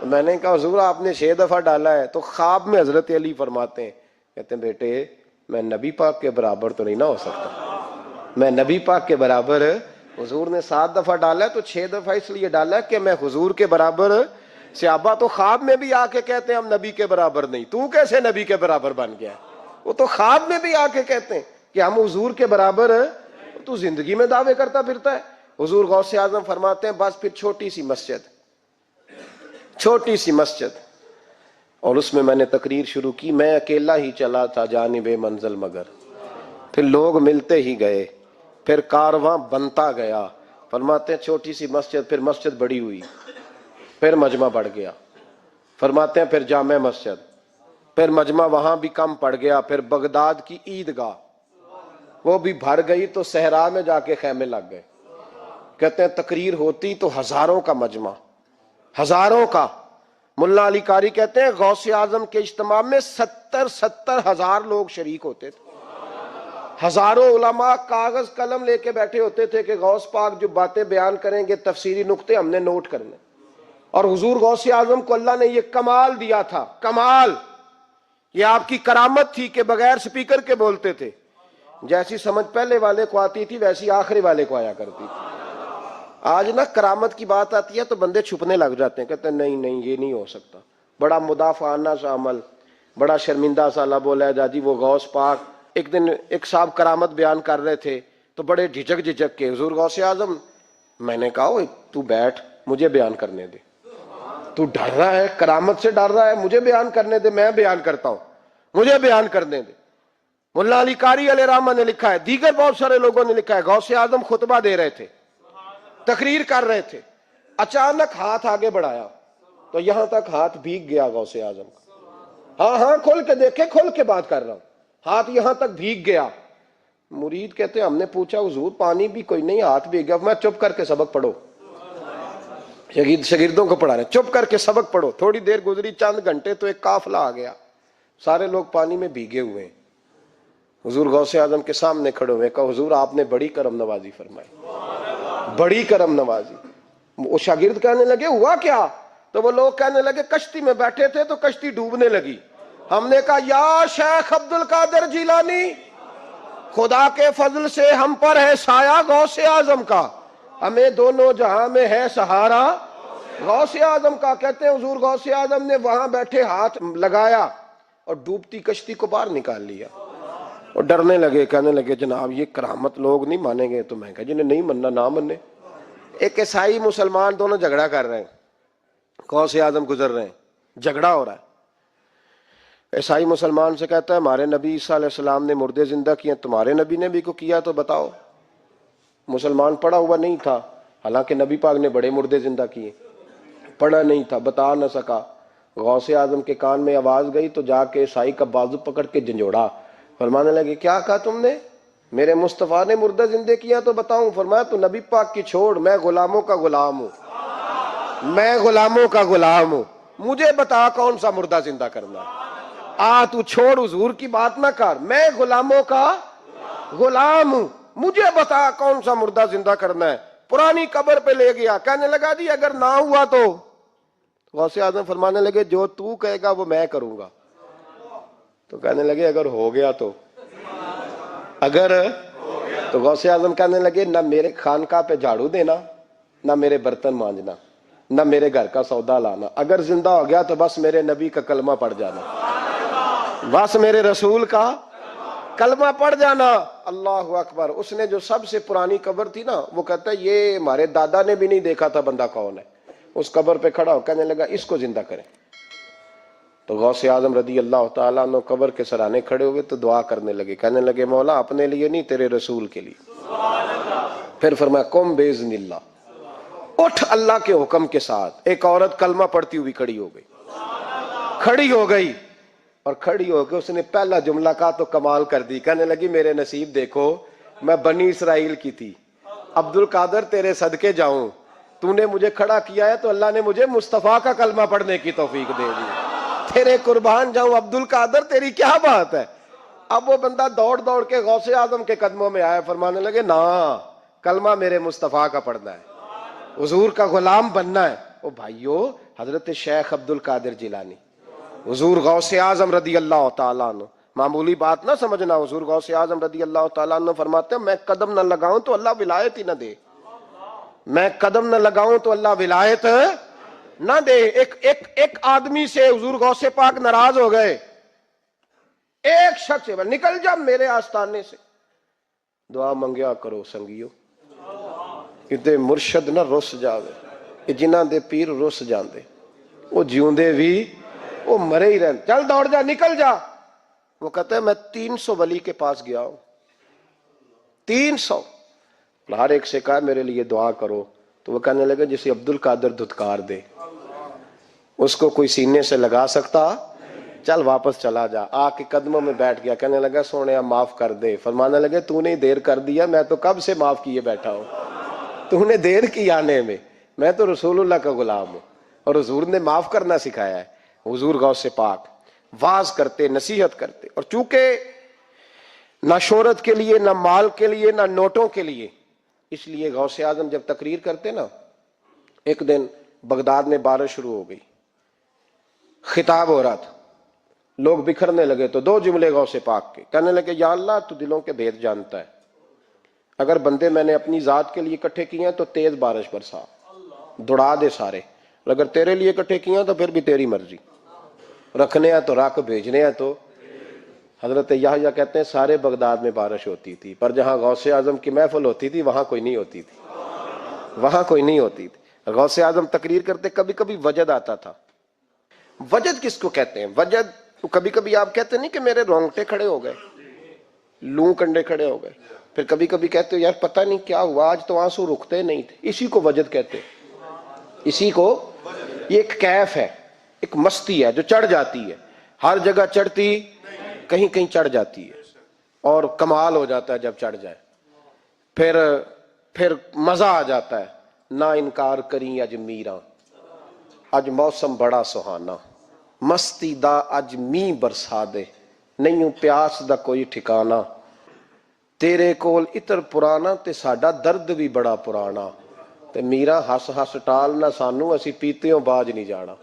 میں نے کہا حضور آپ نے 6 دفعہ ڈالا ہے، تو خواب میں حضرت علی فرماتے ہیں، کہتے ہیں بیٹے میں نبی پاک کے برابر تو نہیں نہ ہو سکتا، میں نبی پاک کے برابر، حضور نے 7 دفعہ ڈالا ہے تو 6 دفعہ اس لیے ڈالا ہے کہ میں حضور کے برابر۔ صحابہ تو خواب میں بھی آ کے کہتے ہیں ہم نبی کے برابر نہیں، تو کیسے نبی کے برابر بن گیا؟ وہ تو خواب میں بھی آ کے کہتے ہیں کہ ہم حضور کے برابر ہیں، تو زندگی میں دعوے کرتا پھرتا ہے۔ حضور غوث اعظم فرماتے ہیں بس پھر چھوٹی سی مسجد، اور اس میں نے تقریر شروع کی، میں اکیلا ہی چلا تھا جانب منزل مگر، پھر لوگ ملتے ہی گئے، پھر کارواں بنتا گیا۔ فرماتے ہیں چھوٹی سی مسجد، پھر مسجد بڑی ہوئی، پھر مجمع بڑھ گیا۔ فرماتے ہیں پھر جامع مسجد، پھر مجمع وہاں بھی کم پڑ گیا، پھر بغداد کی عیدگاہ وہ بھی بھر گئی تو صحرا میں جا کے خیمے لگ گئے۔ کہتے ہیں تقریر ہوتی تو ہزاروں کا مجمع، ہزاروں کا۔ ملا علی قاری کہتے ہیں غوث اعظم کے اجتماع میں 70 ہزار لوگ شریک ہوتے تھے، ہزاروں علماء کاغذ قلم لے کے بیٹھے ہوتے تھے کہ غوث پاک جو باتیں بیان کریں گے تفسیری نقطے ہم نے نوٹ کرنے۔ اور حضور غوث اعظم کو اللہ نے یہ کمال دیا تھا، کمال، یہ آپ کی کرامت تھی کہ بغیر سپیکر کے بولتے تھے، جیسی سمجھ پہلے والے کو آتی تھی ویسی آخری والے کو آیا کرتی تھی۔ آج نا کرامت کی بات آتی ہے تو بندے چھپنے لگ جاتے ہیں، کہتے ہیں نہیں یہ نہیں ہو سکتا، بڑا مدافعانہ سا عمل، بڑا شرمندہ سا لب و لہجہ جی وہ غوث پاک۔ ایک دن ایک صاحب کرامت بیان کر رہے تھے تو بڑے جھجک کے حضور غوث اعظم، میں نے کہا تو بیٹھ مجھے بیان کرنے دے، تو ڈر رہا ہے کرامت سے ڈر رہا ہے، مجھے بیان کرنے دے، میں بیان کرتا ہوں، مجھے بیان کرنے دے۔ ملا علی قاری علیہ رحمہ نے لکھا ہے، دیگر بہت سارے لوگوں نے لکھا ہے، غوث اعظم خطبہ دے رہے تھے، تقریر کر رہے تھے، اچانک ہاتھ آگے بڑھایا تو یہاں تک ہاتھ بھیگ گیا غوث اعظم کا۔ ہاں کھول کے دیکھے، کھول کے بات کر رہا ہوں، ہاتھ یہاں تک بھیگ گیا۔ مرید کہتے ہیں ہم نے پوچھا حضور پانی بھی کوئی نہیں، ہاتھ بھیگ گیا۔ میں چپ کر کے سبق پڑھو، شاگردوں کو پڑھا رہے چپ کر کے سبق پڑھو۔ تھوڑی دیر گزری، چند گھنٹے تو ایک قافلہ آ گیا، سارے لوگ پانی میں بھیگے ہوئے ہیں۔ حضور غوث اعظم کے سامنے کھڑے ہوئے، کہا حضور آپ نے بڑی کرم نوازی فرمائی، بڑی کرم نوازی۔ وہ شاگرد کہنے لگے ہوا کیا؟ تو وہ لوگ کہنے لگے کشتی میں بیٹھے تھے تو کشتی ڈوبنے لگی، ہم نے کہا یا شیخ عبد القادر جیلانی، خدا کے فضل سے ہم پر ہے سایہ غوث اعظم کا، ہمیں دونوں جہاں میں ہے سہارا غوث اعظم کا۔ کہتے ہیں حضور غوث اعظم نے وہاں بیٹھے ہاتھ لگایا اور ڈوبتی کشتی کو باہر نکال لیا، اور ڈرنے لگے، کہنے لگے جناب یہ کرامت لوگ نہیں مانیں گے۔ تو میں کہا جنہیں نہیں مننا نہ مننے۔ ایک عیسائی مسلمان دونوں جھگڑا کر رہے ہیں، غوث اعظم گزر رہے ہیں، جھگڑا ہو رہا ہے۔ عیسائی مسلمان سے کہتا ہے ہمارے نبی عیسیٰ علیہ السلام نے مردے زندہ کیے، تمہارے نبی نے بھی کو کیا تو بتاؤ۔ مسلمان پڑھا ہوا نہیں تھا، حالانکہ نبی پاک نے بڑے مردے زندہ کیے، پڑھا نہیں تھا، بتا نہ سکا۔ غوث اعظم کے کان میں آواز گئی تو جا کے عیسائی کا بازو پکڑ کے جھنجھوڑا، فرمانے لگے کیا کہا تم نے؟ میرے مصطفیٰ نے مردہ زندہ کیا تو بتاؤں؟ فرمایا تو نبی پاک کی چھوڑ، میں غلاموں کا غلام ہوں، میں غلاموں کا غلام ہوں، مجھے بتا کون سا مردہ زندہ کرنا ہے۔ تو چھوڑ حضور کی بات نہ کر، میں غلاموں کا غلام ہوں، مجھے بتا کون سا مردہ زندہ کرنا ہے۔ پرانی قبر پہ لے گیا، کہنے لگا جی اگر نہ ہوا تو؟ غوث اعظم فرمانے لگے جو تو کہے گا وہ میں کروں گا۔ تو کہنے لگے اگر ہو گیا تو؟ اگر تو غوث اعظم کہنے لگے نہ میرے خانقاہ پہ جھاڑو دینا، نہ میرے برتن مانجنا، نہ میرے گھر کا سودا لانا، اگر زندہ ہو گیا تو بس میرے نبی کا کلمہ پڑھ جانا، بس میرے رسول کا کلمہ پڑھ جانا۔ اللہ اکبر۔ اس نے جو سب سے پرانی قبر تھی نا، وہ کہتا ہے یہ ہمارے دادا نے بھی نہیں دیکھا تھا بندہ کون ہے۔ اس قبر پہ کھڑا ہو کہنے لگا اس کو زندہ کریں۔ تو غوث اعظم رضی اللہ تعالیٰ عنہ قبر کے سرانے کھڑے ہوئے تو دعا کرنے لگے، کہنے لگے مولا اپنے لیے نہیں، تیرے رسول کے لیے۔ پھر فرمایا قم باذن اللہ، اٹھ اللہ کے حکم کے ساتھ۔ ایک عورت کلمہ پڑھتی ہوئی کھڑی ہو گئی، کھڑی ہو گئی، اور کھڑی ہو کے اس نے پہلا جملہ کہا تو کمال کر دی، کہنے لگی میرے نصیب دیکھو، میں بنی اسرائیل کی تھی، عبد القادر تیرے صدقے جاؤں، تو نے مجھے کھڑا کیا ہے تو اللہ نے مجھے مصطفیٰ کا کلمہ پڑھنے کی توفیق دے دی، تیرے قربان جاؤں عبد القادر، تیری کیا بات ہے۔ اب وہ بندہ دوڑ دوڑ کے غوث اعظم کے قدموں میں آیا، فرمانے لگے نا کلمہ میرے مصطفیٰ کا پڑھنا ہے، حضور کا غلام بننا ہے۔ او بھائیو، حضرت شیخ عبد القادر جیلانی، حضور غوث اعظم رضی اللہ تعالیٰ عنہ، معمولی بات نہ سمجھنا، حضور غوث اعظم رضی اللہ تعالیٰ عنہ فرماتے ہیں میں قدم نہ لگاؤں تو اللہ ولایت ہی نہ دے، میں قدم نہ لگاؤں تو اللہ ولایت نہ دے۔ ایک آدمی سے حضور غوث پاک ناراض ہو گئے، ایک شخص سے نکل جا میرے آستانے سے، دعا منگیا کرو سنگیو، کتے مرشد نہ رس جاوے، جنہاں دے پیر رس جاندے، وہ جیوندے بھی وہ مرے ہی رہن، چل دوڑ جا نکل جا۔ وہ کہتا ہے میں 300 ولی کے پاس گیا ہوں، 300، ہر ایک سے کہا میرے لیے دعا کرو، تو وہ کہنے لگے جسے عبد القادر دھتکار دے اس کو کوئی سینے سے لگا سکتا، چل واپس چلا جا۔ آ کے قدموں میں بیٹھ گیا، کہنے لگا سونے معاف کر دے۔ فرمانے لگے تو نے دیر کر دیا، میں تو کب سے معاف کیے بیٹھا ہوں، تو نے دیر کی آنے میں تو رسول اللہ کا غلام ہوں، اور حضور نے معاف کرنا سکھایا ہے۔ حضور غوث پاک واز کرتے، نصیحت کرتے، اور چونکہ نہ شہرت کے لیے، نہ مال کے لیے، نہ نوٹوں کے لیے، اس لیے غوث اعظم جب تقریر کرتے نا، ایک دن بغداد میں بارش شروع ہو گئی، خطاب ہو رہا تھا، لوگ بکھرنے لگے، تو 2 جملے غوث پاک کے، کہنے لگے یا اللہ تو دلوں کے بھید جانتا ہے، اگر بندے میں نے اپنی ذات کے لیے اکٹھے کیے ہیں تو تیز بارش برسا، دوڑا دے سارے، اگر تیرے لیے اکٹھے کیے ہیں تو پھر بھی تیری مرضی، رکھنے ہیں تو رکھ، بھیجنے ہیں تو۔ حضرت یحییٰ کہتے ہیں سارے بغداد میں بارش ہوتی تھی، پر جہاں غوث اعظم کی محفل ہوتی تھی وہاں کوئی نہیں ہوتی تھی، وہاں کوئی نہیں ہوتی تھی۔ غوث اعظم تقریر کرتے کبھی کبھی وجد آتا تھا۔ وجد کس کو کہتے ہیں؟ وجد کبھی کبھی آپ کہتے نہیں کہ میرے رونگٹے کھڑے ہو گئے، لوں کنڈے کھڑے ہو گئے، پھر کبھی کبھی کہتے ہو یار پتہ نہیں کیا ہوا آج تو آنسو رکتے نہیں تھے، اسی کو وجد کہتے ہیں، اسی کو، یہ ایک کیف ہے، ایک مستی ہے جو چڑھ جاتی ہے، ہر جگہ چڑھتی کہیں کہیں چڑھ جاتی ہے، اور کمال ہو جاتا ہے جب چڑھ جائے، پھر مزہ آ جاتا ہے۔ نہ انکار کریں اج میراں، اج موسم بڑا سہانا، مستی دا اج می برسا دے، نہیں پیاس دا کوئی ٹھکانا، تیرے کول اتر پرانا تے ساڈا درد بھی بڑا پرانا، تے میرا ہس ہس ٹال نہ سانو اسی پیتیوں باج نہیں جانا۔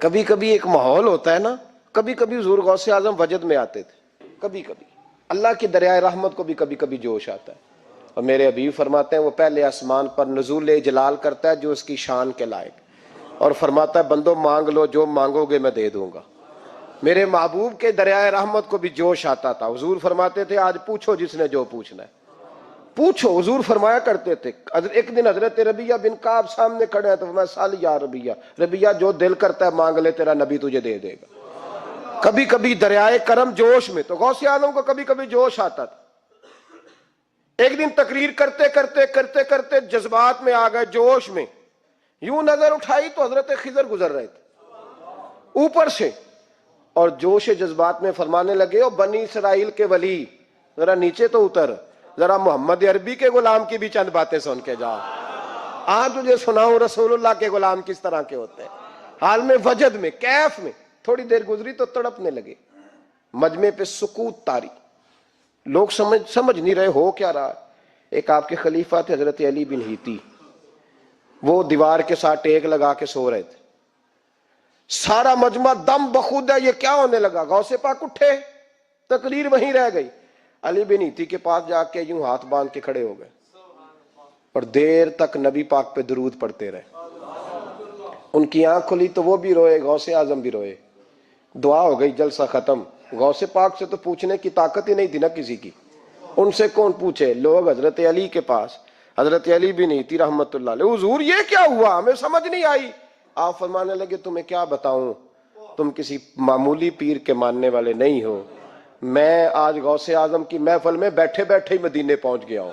کبھی کبھی ایک ماحول ہوتا ہے نا، کبھی کبھی حضور غوث اعظم وجد میں آتے تھے، کبھی کبھی اللہ کی دریائے رحمت کو بھی کبھی کبھی جوش آتا ہے، اور میرے حبیب فرماتے ہیں وہ پہلے آسمان پر نزول جلال کرتا ہے جو اس کی شان کے لائق، اور فرماتا ہے بندو مانگ لو جو مانگو گے میں دے دوں گا۔ میرے محبوب کے دریائے رحمت کو بھی جوش آتا تھا، حضور فرماتے تھے آج پوچھو جس نے جو پوچھنا ہے پوچھو، حضور فرمایا کرتے تھے۔ ایک دن حضرت ربیہ بن کعب سامنے کھڑے ہیں تو میں سال یا ربیہ جو دل کرتا ہے مانگ لے تیرا نبی تجھے دے دے گا۔ کبھی کبھی دریائے کرم جوش میں، تو غوث اعظم کو کبھی کبھی جوش آتا تھا. ایک دن تقریر کرتے کرتے کرتے کرتے جذبات میں آ گئے، جوش میں، یوں نظر اٹھائی تو حضرت خضر گزر رہے تھے اوپر سے، اور جوش جذبات میں فرمانے لگے، او بنی اسرائیل کے ولی ذرا نیچے تو اتر، ذرا محمد عربی کے غلام کی بھی چند باتیں سن کے جا. آج تجھے سناؤں رسول اللہ کے غلام کس طرح کے ہوتے ہیں. حال میں وجد میں کیف میں تھوڑی دیر گزری تو تڑپنے لگے. مجمع پہ سکوت طاری، لوگ سمجھ نہیں رہے ہو کیا رہا. ایک آپ کے خلیفہ تھے حضرت علی بن ہیتی، وہ دیوار کے ساتھ ٹیک لگا کے سو رہے تھے. سارا مجمع دم بخود ہے، یہ کیا ہونے لگا. غوث پاک اٹھے، تقریر وہیں رہ گئی. علی بن ہیتی کے پاس جا کے یوں ہاتھ باندھ کے کھڑے ہو گئے اور دیر تک نبی پاک پہ درود پڑھتے رہے. ان کی آنکھ کھلی تو وہ بھی روئے، غوث اعظم بھی روئے. دعا ہو گئی، جلسہ ختم. غوث پاک سے تو پوچھنے کی طاقت ہی نہیں تھی نا کسی کی، ان سے کون پوچھے. لوگ حضرت علی کے پاس، حضرت علی بن ہیتی رحمت اللہ علیہ، حضور یہ کیا ہوا، ہمیں سمجھ نہیں آئی. آپ فرمانے لگے، تمہیں کیا بتاؤں، تم کسی معمولی پیر کے ماننے والے نہیں ہو. میں آج غوث اعظم کی محفل میں بیٹھے بیٹھے ہی مدینے پہنچ گیا ہوں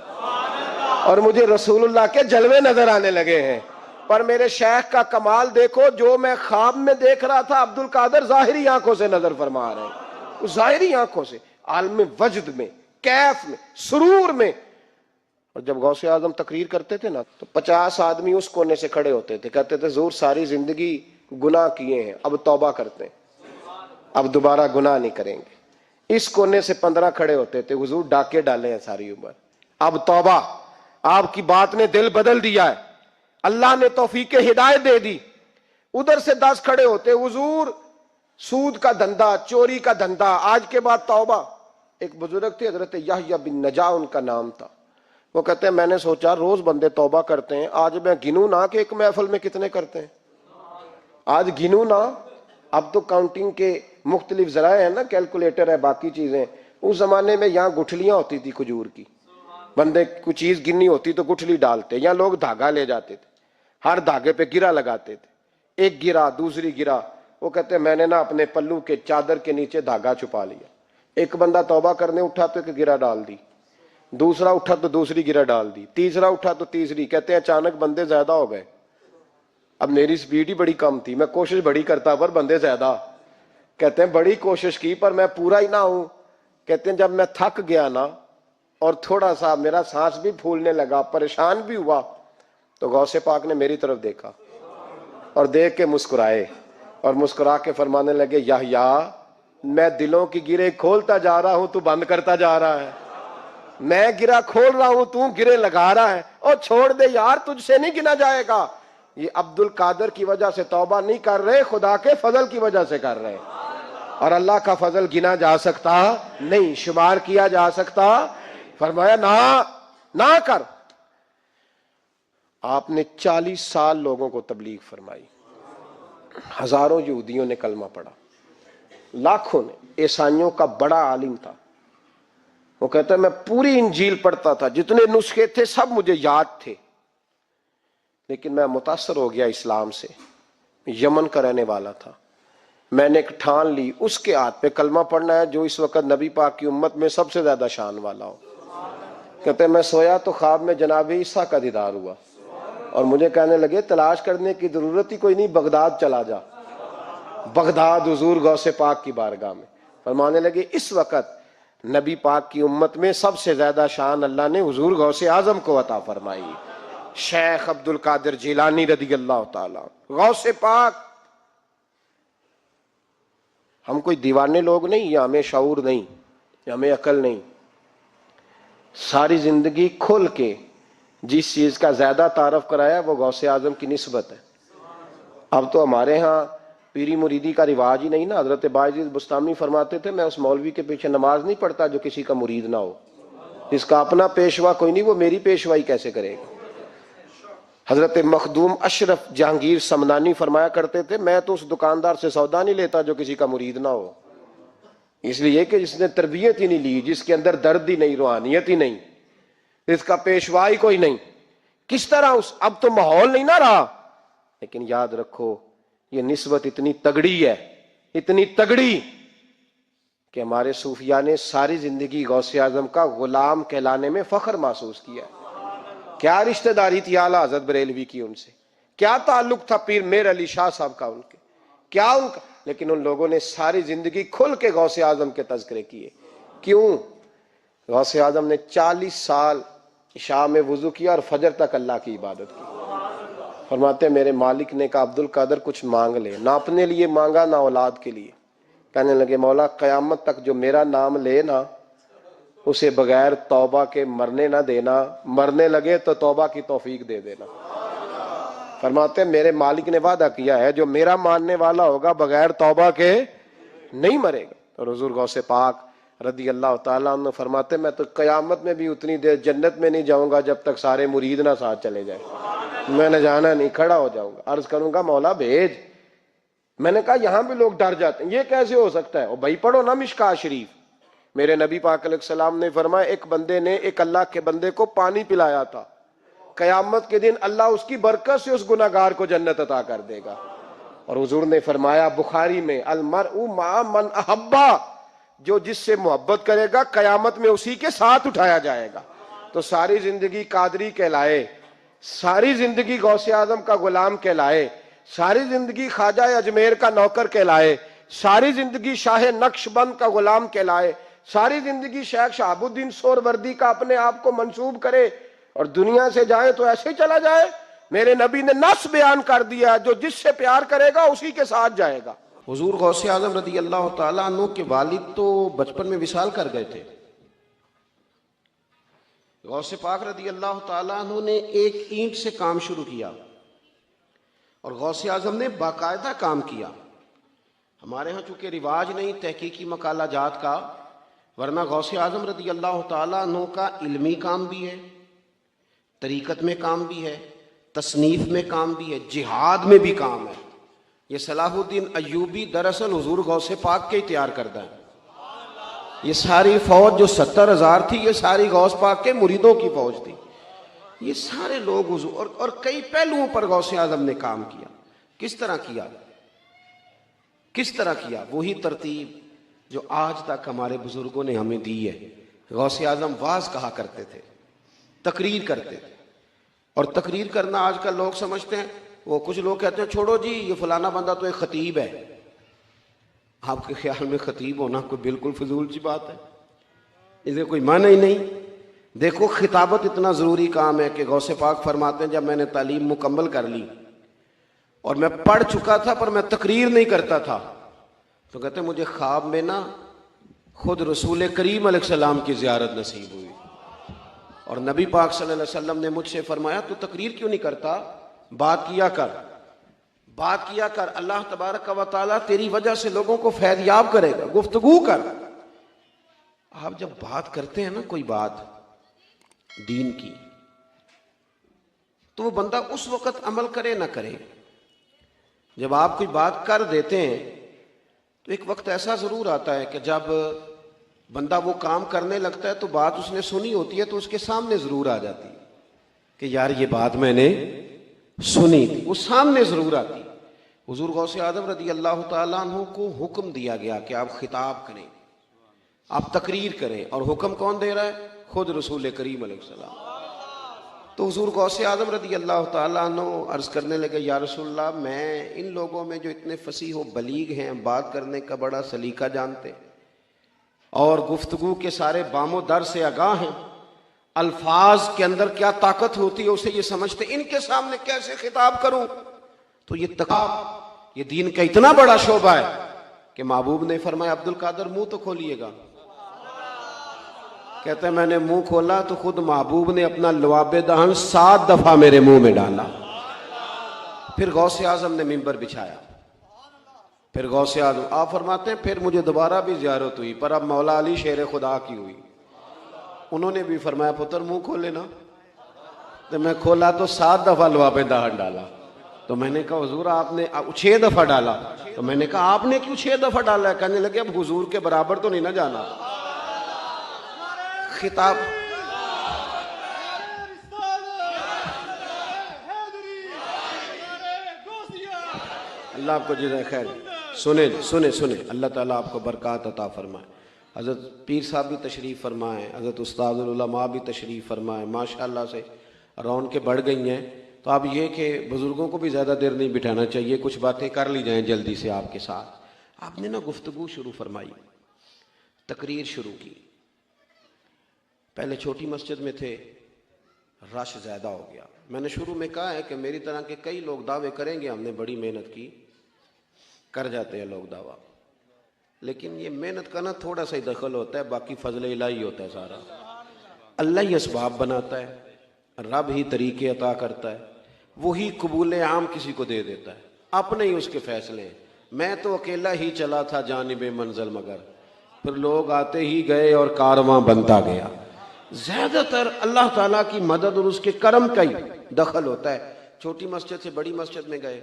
اور مجھے رسول اللہ کے جلوے نظر آنے لگے ہیں. پر میرے شیخ کا کمال دیکھو، جو میں خواب میں دیکھ رہا تھا عبد القادر ظاہری آنکھوں سے نظر فرما رہے ہیں، ظاہری آنکھوں سے، عالم وجد میں، کیف میں، سرور میں. اور جب غوث اعظم تقریر کرتے تھے نا تو 50 آدمی اس کونے سے کھڑے ہوتے تھے، کہتے تھے حضور ساری زندگی گناہ کیے ہیں، اب توبہ کرتے ہیں، اب دوبارہ گناہ نہیں کریں گے. اس کونے سے 15 کھڑے ہوتے تھے، حضور ڈاکے ڈالے ہیں ساری عمر، اب توبہ. آپ کی بات نے دل بدل دیا ہے، اللہ نے توفیق ہدایت دے دی. ادھر سے 10 کھڑے ہوتے، حضور سود کا دھندا، چوری کا دھندا، آج کے بعد توبہ. ایک بزرگ تھے حضرت یحییٰ بن نجا ان کا نام تھا. وہ کہتے ہیں میں نے سوچا روز بندے توبہ کرتے ہیں، آج میں گنوں نہ کہ ایک محفل میں کتنے کرتے ہیں، آج گنوں نہ. اب تو کاؤنٹنگ کے مختلف ذرائع ہیں نا، کیلکولیٹر ہے، باقی چیزیں. اس زمانے میں یہاں گٹھلیاں ہوتی تھی کھجور کی، بندے کوئی چیز گننی ہوتی تو گٹھلی ڈالتے، یا لوگ دھاگا لے جاتے تھے، ہر دھاگے پہ گرا لگاتے تھے، ایک گرا دوسری گرا. وہ کہتے ہیں میں نے نا اپنے پلو کے چادر کے نیچے دھاگا چھپا لیا. ایک بندہ توبہ کرنے اٹھا تو ایک گرا ڈال دی، دوسرا اٹھا تو دوسری گرا ڈال دی، تیسرا اٹھا تو تیسری. کہتے ہیں اچانک بندے زیادہ ہو گئے. اب میری سپیڈ ہی بڑی کم تھی، میں کوشش بڑی کرتا پر بندے زیادہ. کہتے ہیں بڑی کوشش کی پر میں پورا ہی نہ ہوں. کہتے ہیں جب میں تھک گیا نا اور تھوڑا سا میرا سانس بھی پھولنے لگا، پریشان بھی ہوا، تو غوث پاک نے میری طرف دیکھا اور دیکھ کے مسکرائے اور مسکرا کے فرمانے لگے، یحییٰ میں دلوں کی گرے کھولتا جا رہا ہوں، تو بند کرتا جا رہا ہے. میں گرا کھول رہا ہوں، تو گرے لگا رہا ہے. اور چھوڑ دے یار، تجھ سے نہیں گنا جائے گا. یہ عبد القادر کی وجہ سے توبہ نہیں کر رہے، خدا کے فضل کی وجہ سے کر رہے. اور اللہ کا فضل گنا جا سکتا نہیں، شمار کیا جا سکتا. فرمایا نہ کر. آپ نے 40 سال لوگوں کو تبلیغ فرمائی، ہزاروں یہودیوں نے کلمہ پڑھا، لاکھوں نے. عیسائیوں کا بڑا عالم تھا. وہ کہتا ہے میں پوری انجیل پڑھتا تھا، جتنے نسخے تھے سب مجھے یاد تھے، لیکن میں متاثر ہو گیا اسلام سے. یمن کا رہنے والا تھا. میں نے ایک ٹھان لی اس کے ہاتھ پہ کلمہ پڑھنا ہے جو اس وقت نبی پاک کی امت میں سب سے زیادہ شان والا ہو. کہتے ہیں میں سویا تو خواب میں جناب عیسیٰ کا دیدار ہوا اور مجھے کہنے لگے تلاش کرنے کی ضرورت ہی کوئی نہیں، بغداد چلا جا. بغداد حضور غوث پاک کی بارگاہ میں. فرمانے لگے اس وقت نبی پاک کی امت میں سب سے زیادہ شان اللہ نے حضور غوث اعظم کو عطا فرمائی، شیخ عبد القادر جیلانی رضی اللہ تعالی. غوث پاک. ہم کوئی دیوانے لوگ نہیں، یا ہمیں شعور نہیں، یا ہمیں عقل نہیں. ساری زندگی کھل کے جس چیز کا زیادہ تعارف کرایا وہ غوث اعظم کی نسبت ہے. اب تو ہمارے ہاں پیری مریدی کا رواج ہی نہیں نا. حضرت باعزید بستامی فرماتے تھے میں اس مولوی کے پیچھے نماز نہیں پڑھتا جو کسی کا مرید نہ ہو. جس کا اپنا پیشوا کوئی نہیں وہ میری پیشوائی کیسے کرے گا. حضرت مخدوم اشرف جہانگیر سمنانی فرمایا کرتے تھے میں تو اس دکاندار سے سودا نہیں لیتا جو کسی کا مرید نہ ہو. اس لیے کہ جس نے تربیت ہی نہیں لی، جس کے اندر درد ہی نہیں، روحانیت ہی نہیں، اس کا پیشوا ہی کوئی نہیں. کس طرح اب تو ماحول نہیں نہ رہا. لیکن یاد رکھو یہ نسبت اتنی تگڑی ہے، اتنی تگڑی کہ ہمارے صوفیاء نے ساری زندگی غوث اعظم کا غلام کہلانے میں فخر محسوس کیا ہے۔ کیا رشتہ داری تھی اعلیٰ حضرت بریلوی کی ان سے، کیا تعلق تھا پیر میر علی شاہ صاحب کا ان کے، کیا ان کا، لیکن ان لوگوں نے ساری زندگی کھل کے غوث اعظم کے تذکرے کیے۔ کیوں؟ غوث اعظم نے 40 سال عشاء میں وضو کیا اور فجر تک اللہ کی عبادت کی۔ فرماتے ہیں میرے مالک نے کہا عبد القادر کچھ مانگ لے، نہ اپنے لیے مانگا نہ اولاد کے لیے۔ کہنے لگے مولا قیامت تک جو میرا نام لے نا اسے بغیر توبہ کے مرنے نہ دینا، مرنے لگے تو توبہ کی توفیق دے دینا۔ فرماتے ہیں میرے مالک نے وعدہ کیا ہے جو میرا ماننے والا ہوگا بغیر توبہ کے نہیں مرے گا۔ اور حضور غوث پاک رضی اللہ تعالیٰ عنہ فرماتے ہیں میں تو قیامت میں بھی اتنی دیر جنت میں نہیں جاؤں گا جب تک سارے مرید نہ ساتھ چلے جائیں، میں نہ جانا نہیں، کھڑا ہو جاؤں گا، عرض کروں گا مولا بھیج۔ میں نے کہا یہاں بھی لوگ ڈر جاتے ہیں، یہ کیسے ہو سکتا ہے؟ اور بھائی پڑھو نا مشکوٰۃ شریف، میرے نبی پاک علیہ السلام نے فرمایا ایک بندے نے ایک اللہ کے بندے کو پانی پلایا تھا، قیامت کے دن اللہ اس کی برکت سے اس گناہگار کو جنت عطا کر دے گا۔ اور حضور نے فرمایا بخاری میں المرء مع من احبا، جو جس سے محبت کرے گا قیامت میں اسی کے ساتھ اٹھایا جائے گا۔ تو ساری زندگی قادری کہلائے، ساری زندگی غوث اعظم کا غلام کہلائے، ساری زندگی خواجہ اجمیر کا نوکر کہلائے، ساری زندگی شاہ نقش بند کا غلام کہلائے، ساری زندگی شیخ شہاب الدین سہروردی کا اپنے آپ کو منسوب کرے اور دنیا سے جائے تو ایسے ہی چلا جائے؟ میرے نبی نے نص بیان کر دیا جو جس سے پیار کرے گا اسی کے ساتھ جائے گا۔ حضور غوث اعظم رضی اللہ تعالیٰ عنہ کے والد تو بچپن میں وصال کر گئے تھے۔ غوث پاک رضی اللہ تعالیٰ عنہ نے ایک اینٹ سے کام شروع کیا اور غوث اعظم نے باقاعدہ کام کیا۔ ہمارے ہاں چونکہ رواج نہیں تحقیقی مقالہ جات کا، ورنہ غوث اعظم رضی اللہ تعالیٰ عنہ کا علمی کام بھی ہے، طریقت میں کام بھی ہے، تصنیف میں کام بھی ہے، جہاد میں بھی کام ہے۔ یہ صلاح الدین ایوبی دراصل حضور غوث پاک کے تیار کردہ ہے۔ یہ ساری فوج جو 70,000 تھی یہ ساری غوث پاک کے مریدوں کی فوج تھی۔ یہ سارے لوگ حضور اور کئی پہلوؤں پر غوث اعظم نے کام کیا۔ کس طرح کیا؟ کس طرح کیا؟ وہی ترتیب جو آج تک ہمارے بزرگوں نے ہمیں دی ہے۔ غوث اعظم واعظ کہا کرتے تھے، تقریر کرتے تھے، اور تقریر کرنا آج کل لوگ سمجھتے ہیں، وہ کچھ لوگ کہتے ہیں چھوڑو جی یہ فلانا بندہ تو ایک خطیب ہے۔ آپ کے خیال میں خطیب ہونا کوئی بالکل فضول سی بات ہے، اسے کوئی معنی ہی نہیں۔ دیکھو خطابت اتنا ضروری کام ہے کہ غوث پاک فرماتے ہیں جب میں نے تعلیم مکمل کر لی اور میں پڑھ چکا تھا پر میں تقریر نہیں کرتا تھا، تو کہتے ہیں مجھے خواب میں نا خود رسول کریم علیہ السلام کی زیارت نصیب ہوئی، اور نبی پاک صلی اللہ علیہ وسلم نے مجھ سے فرمایا تو تقریر کیوں نہیں کرتا، بات کیا کر، بات کیا کر، اللہ تبارک و تعالیٰ تیری وجہ سے لوگوں کو فیض یاب کرے گا، گفتگو کر۔ آپ جب بات کرتے ہیں نا کوئی بات دین کی، تو وہ بندہ اس وقت عمل کرے نہ کرے، جب آپ کوئی بات کر دیتے ہیں تو ایک وقت ایسا ضرور آتا ہے کہ جب بندہ وہ کام کرنے لگتا ہے تو بات اس نے سنی ہوتی ہے تو اس کے سامنے ضرور آ جاتی ہے کہ یار یہ بات میں نے سنی تھی، وہ سامنے ضرور آتی۔ حضور غوث اعظم رضی اللہ تعالیٰ عنہ کو حکم دیا گیا کہ آپ خطاب کریں، آپ تقریر کریں، اور حکم کون دے رہا ہے؟ خود رسول کریم علیہ السلام۔ تو حضور غوث اعظم رضی اللہ تعالیٰ عنہ عرض کرنے لگے یا رسول اللہ میں ان لوگوں میں جو اتنے فصیح و بلیغ ہیں، بات کرنے کا بڑا سلیقہ جانتے اور گفتگو کے سارے بام و در سے آگاہ ہیں، الفاظ کے اندر کیا طاقت ہوتی ہے اسے یہ سمجھتے، ان کے سامنے کیسے خطاب کروں؟ تو یہ دین کا اتنا بڑا شعبہ ہے کہ محبوب نے فرمایا عبد القادر منہ تو کھولیے گا۔ کہتے ہیں میں نے منہ کھولا تو خود محبوب نے اپنا لعاب دہن 7 دفعہ میرے منہ میں ڈالا۔ پھر غوث اعظم نے منبر بچھایا، پھر غوث اعظم آپ فرماتے ہیں پھر مجھے دوبارہ بھی زیارت ہوئی، پر اب مولا علی شیر خدا کی ہوئی۔ انہوں نے بھی فرمایا پتر منہ کھولے نا، تو میں کھولا تو 7 دفعہ لعاب دہن ڈالا۔ تو میں نے کہا حضور آپ نے 6 دفعہ ڈالا، تو میں نے کہا آپ نے کیوں 6 دفعہ ڈالا ہے؟ کہنے لگے اب حضور کے برابر تو نہیں نہ جانا۔ خطاب اللہ آپ کو جزائے خیر، سنیں اللہ تعالیٰ آپ کو برکات عطا فرمائے۔ حضرت پیر صاحب بھی تشریف فرمائیں، حضرت استاد العلماء بھی تشریف فرمائیں، ماشاءاللہ سے رونقیں بڑھ گئی ہیں. تو اب یہ کہ بزرگوں کو بھی زیادہ دیر نہیں بٹھانا چاہیے، کچھ باتیں کر لی جائیں جلدی سے آپ کے ساتھ. آپ نے نا گفتگو شروع فرمائی، تقریر شروع کی. پہلے چھوٹی مسجد میں تھے، رش زیادہ ہو گیا. میں نے شروع میں کہا ہے کہ میری طرح کے کئی لوگ دعوے کریں گے ہم نے بڑی محنت کی، کر جاتے ہیں لوگ دعویٰ، لیکن یہ محنت کا نا تھوڑا سا ہی دخل ہوتا ہے، باقی فضل الہی ہوتا ہے سارا. اللہ ہی اسباب بناتا ہے، رب ہی طریقے عطا کرتا ہے، وہی قبول عام کسی کو دے دیتا ہے، اپنے ہی اس کے فیصلے ہیں. میں تو اکیلا ہی چلا تھا جانب منزل مگر، پھر لوگ آتے ہی گئے اور کارواں بنتا گیا. زیادہ تر اللہ تعالیٰ کی مدد اور اس کے کرم کا ہی دخل ہوتا ہے. چھوٹی مسجد سے بڑی مسجد میں گئے،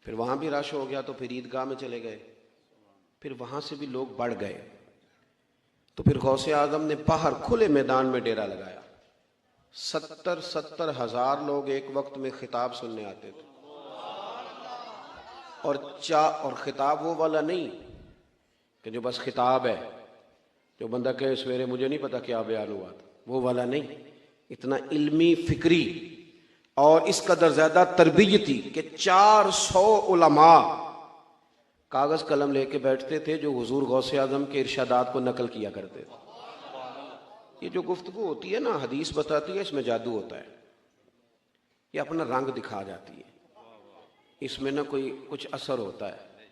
پھر وہاں بھی رش ہو گیا تو پھر عیدگاہ میں چلے گئے، پھر وہاں سے بھی لوگ بڑھ گئے، تو پھر غوث اعظم نے باہر کھلے میدان میں ڈیرا لگایا. 70 ہزار لوگ ایک وقت میں خطاب سننے آتے تھے. اور خطاب وہ والا نہیں کہ جو بس خطاب ہے، جو بندہ کہے سویرے مجھے نہیں پتا کیا بیان ہوا تھا، وہ والا نہیں. اتنا علمی، فکری اور اس قدر زیادہ تربیتی کہ 400 علماء کاغذ قلم لے کے بیٹھتے تھے جو حضور غوث اعظم کے ارشادات کو نقل کیا کرتے تھے. یہ جو گفتگو ہوتی ہے نا، حدیث بتاتی ہے اس میں جادو ہوتا ہے، یہ اپنا رنگ دکھا جاتی ہے، اس میں نہ کوئی کچھ اثر ہوتا ہے،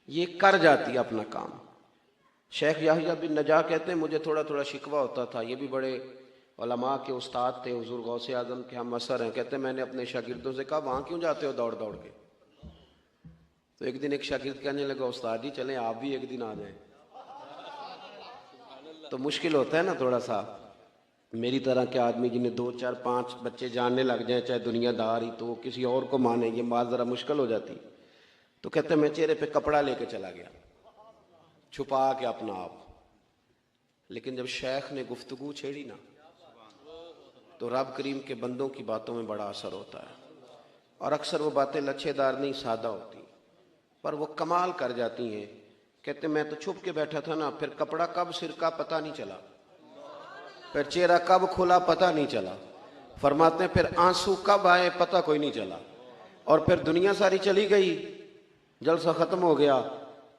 یہ کر جاتی ہے اپنا کام. شیخ یحییٰ بن نجاح کہتے ہیں مجھے تھوڑا تھوڑا شکوہ ہوتا تھا، یہ بھی بڑے علماء کے استاد تھے، حضور غوث اعظم کے ہم اثر ہیں. کہتے ہیں میں نے اپنے شاگردوں سے کہا وہاں کیوں جاتے ہو دوڑ دوڑ کے؟ تو ایک دن ایک شاگرد کہنے لگا استاد جی چلیں آپ بھی ایک دن آ جائیں. تو مشکل ہوتا ہے نا تھوڑا سا، میری طرح کے آدمی جنہیں 2 4 5 بچے جاننے لگ جائیں چاہے دنیا دار ہی، تو وہ کسی اور کو مانے، یہ بات ذرا مشکل ہو جاتی. تو کہتے ہیں میں چہرے پہ کپڑا لے کے چلا گیا چھپا کے اپنا آپ. لیکن جب شیخ نے گفتگو چھیڑی نا تو رب کریم کے بندوں کی باتوں میں بڑا اثر ہوتا ہے، اور اکثر وہ باتیں لچھے دار نہیں سادہ ہوتی پر وہ کمال کر جاتی ہیں. کہتے میں تو چھپ کے بیٹھا تھا نا، پھر کپڑا کب سرکا پتہ نہیں چلا، پھر چہرہ کب کھلا پتہ نہیں چلا. فرماتے ہیں پھر آنسو کب آئے پتہ کوئی نہیں چلا، اور پھر دنیا ساری چلی گئی، جلسہ ختم ہو گیا.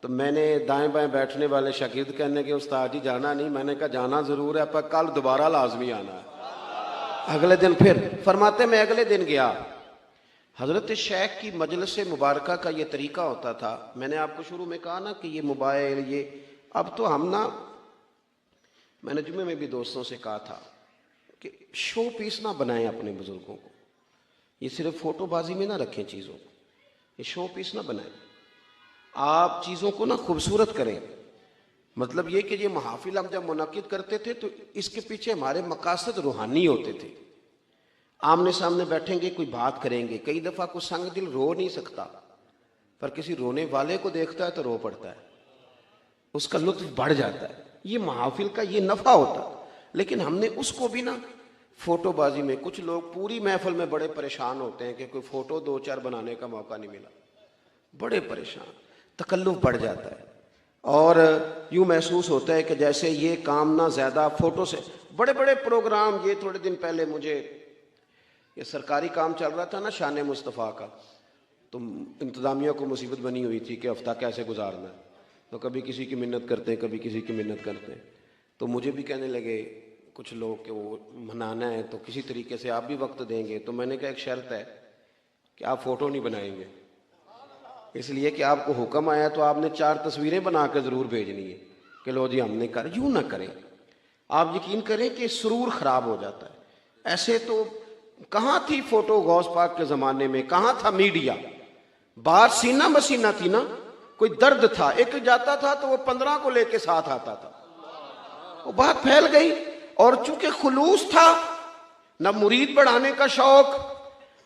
تو میں نے دائیں بائیں بیٹھنے والے شاگرد کہنے کے استاد جی جانا نہیں؟ میں نے کہا جانا ضرور ہے پر کل دوبارہ لازمی آنا ہے. اگلے دن پھر فرماتے میں اگلے دن گیا. حضرت شیخ کی مجلس مبارکہ کا یہ طریقہ ہوتا تھا. میں نے آپ کو شروع میں کہا نا کہ یہ موبائل، یہ اب تو ہم نا، میں نے جمعے میں بھی دوستوں سے کہا تھا کہ شو پیس نہ بنائیں اپنے بزرگوں کو، یہ صرف فوٹو بازی میں نہ رکھیں چیزوں کو، یہ شو پیس نہ بنائیں. آپ چیزوں کو نا خوبصورت کریں. مطلب یہ کہ یہ محافل ہم جب منعقد کرتے تھے تو اس کے پیچھے ہمارے مقاصد روحانی ہوتے تھے. آمنے سامنے بیٹھیں گے کوئی بات کریں گے، کئی دفعہ کوئی سنگ دل رو نہیں سکتا پر کسی رونے والے کو دیکھتا ہے تو رو پڑتا ہے، اس کا لطف بڑھ جاتا ہے. یہ محافل کا یہ نفع ہوتا. لیکن ہم نے اس کو بھی نا فوٹو بازی میں، کچھ لوگ پوری محفل میں بڑے پریشان ہوتے ہیں کہ کوئی فوٹو 2 4 بنانے کا موقع نہیں ملا، بڑے پریشان، تکلف بڑھ جاتا ہے. اور یوں محسوس ہوتا ہے کہ جیسے یہ کام نہ زیادہ فوٹو سے، بڑے بڑے پروگرام. یہ تھوڑے دن پہلے مجھے یہ سرکاری کام چل رہا تھا نا شان مصطفیٰ کا، تو انتظامیہ کو مصیبت بنی ہوئی تھی کہ ہفتہ کیسے گزارنا ہے. تو کبھی کسی کی منت کرتے ہیں، کبھی کسی کی منت کرتے ہیں. تو مجھے بھی کہنے لگے کچھ لوگ کہ وہ منانا ہے تو کسی طریقے سے آپ بھی وقت دیں گے. تو میں نے کہا ایک شرط ہے کہ آپ فوٹو نہیں بنائیں گے، اس لیے کہ آپ کو حکم آیا تو آپ نے 4 تصویریں بنا کے ضرور بھیجنی ہے کہ لو جی ہم نے کر. یوں نہ کریں. آپ یقین کریں کہ سرور خراب ہو جاتا ہے. ایسے تو کہاں تھی فوٹو غوث پاک کے زمانے میں، کہاں تھا میڈیا؟ بات سینہ بسینہ تھی نا، کوئی درد تھا، ایک جاتا تھا تو وہ 15 کو لے کے ساتھ آتا تھا. وہ بات پھیل گئی، اور چونکہ خلوص تھا، نہ مرید بڑھانے کا شوق،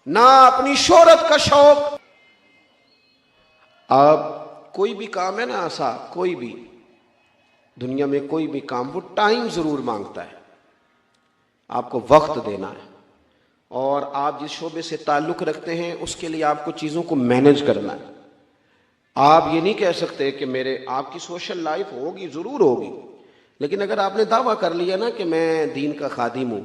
نہ اپنی شہرت کا شوق. آپ کوئی بھی کام ہے نا ایسا، کوئی بھی دنیا میں کوئی بھی کام، وہ ٹائم ضرور مانگتا ہے. آپ کو وقت دینا ہے، اور آپ جس شعبے سے تعلق رکھتے ہیں اس کے لیے آپ کو چیزوں کو مینیج کرنا ہے. آپ یہ نہیں کہہ سکتے کہ میرے آپ کی سوشل لائف ہوگی، ضرور ہوگی، لیکن اگر آپ نے دعویٰ کر لیا نا کہ میں دین کا خادم ہوں،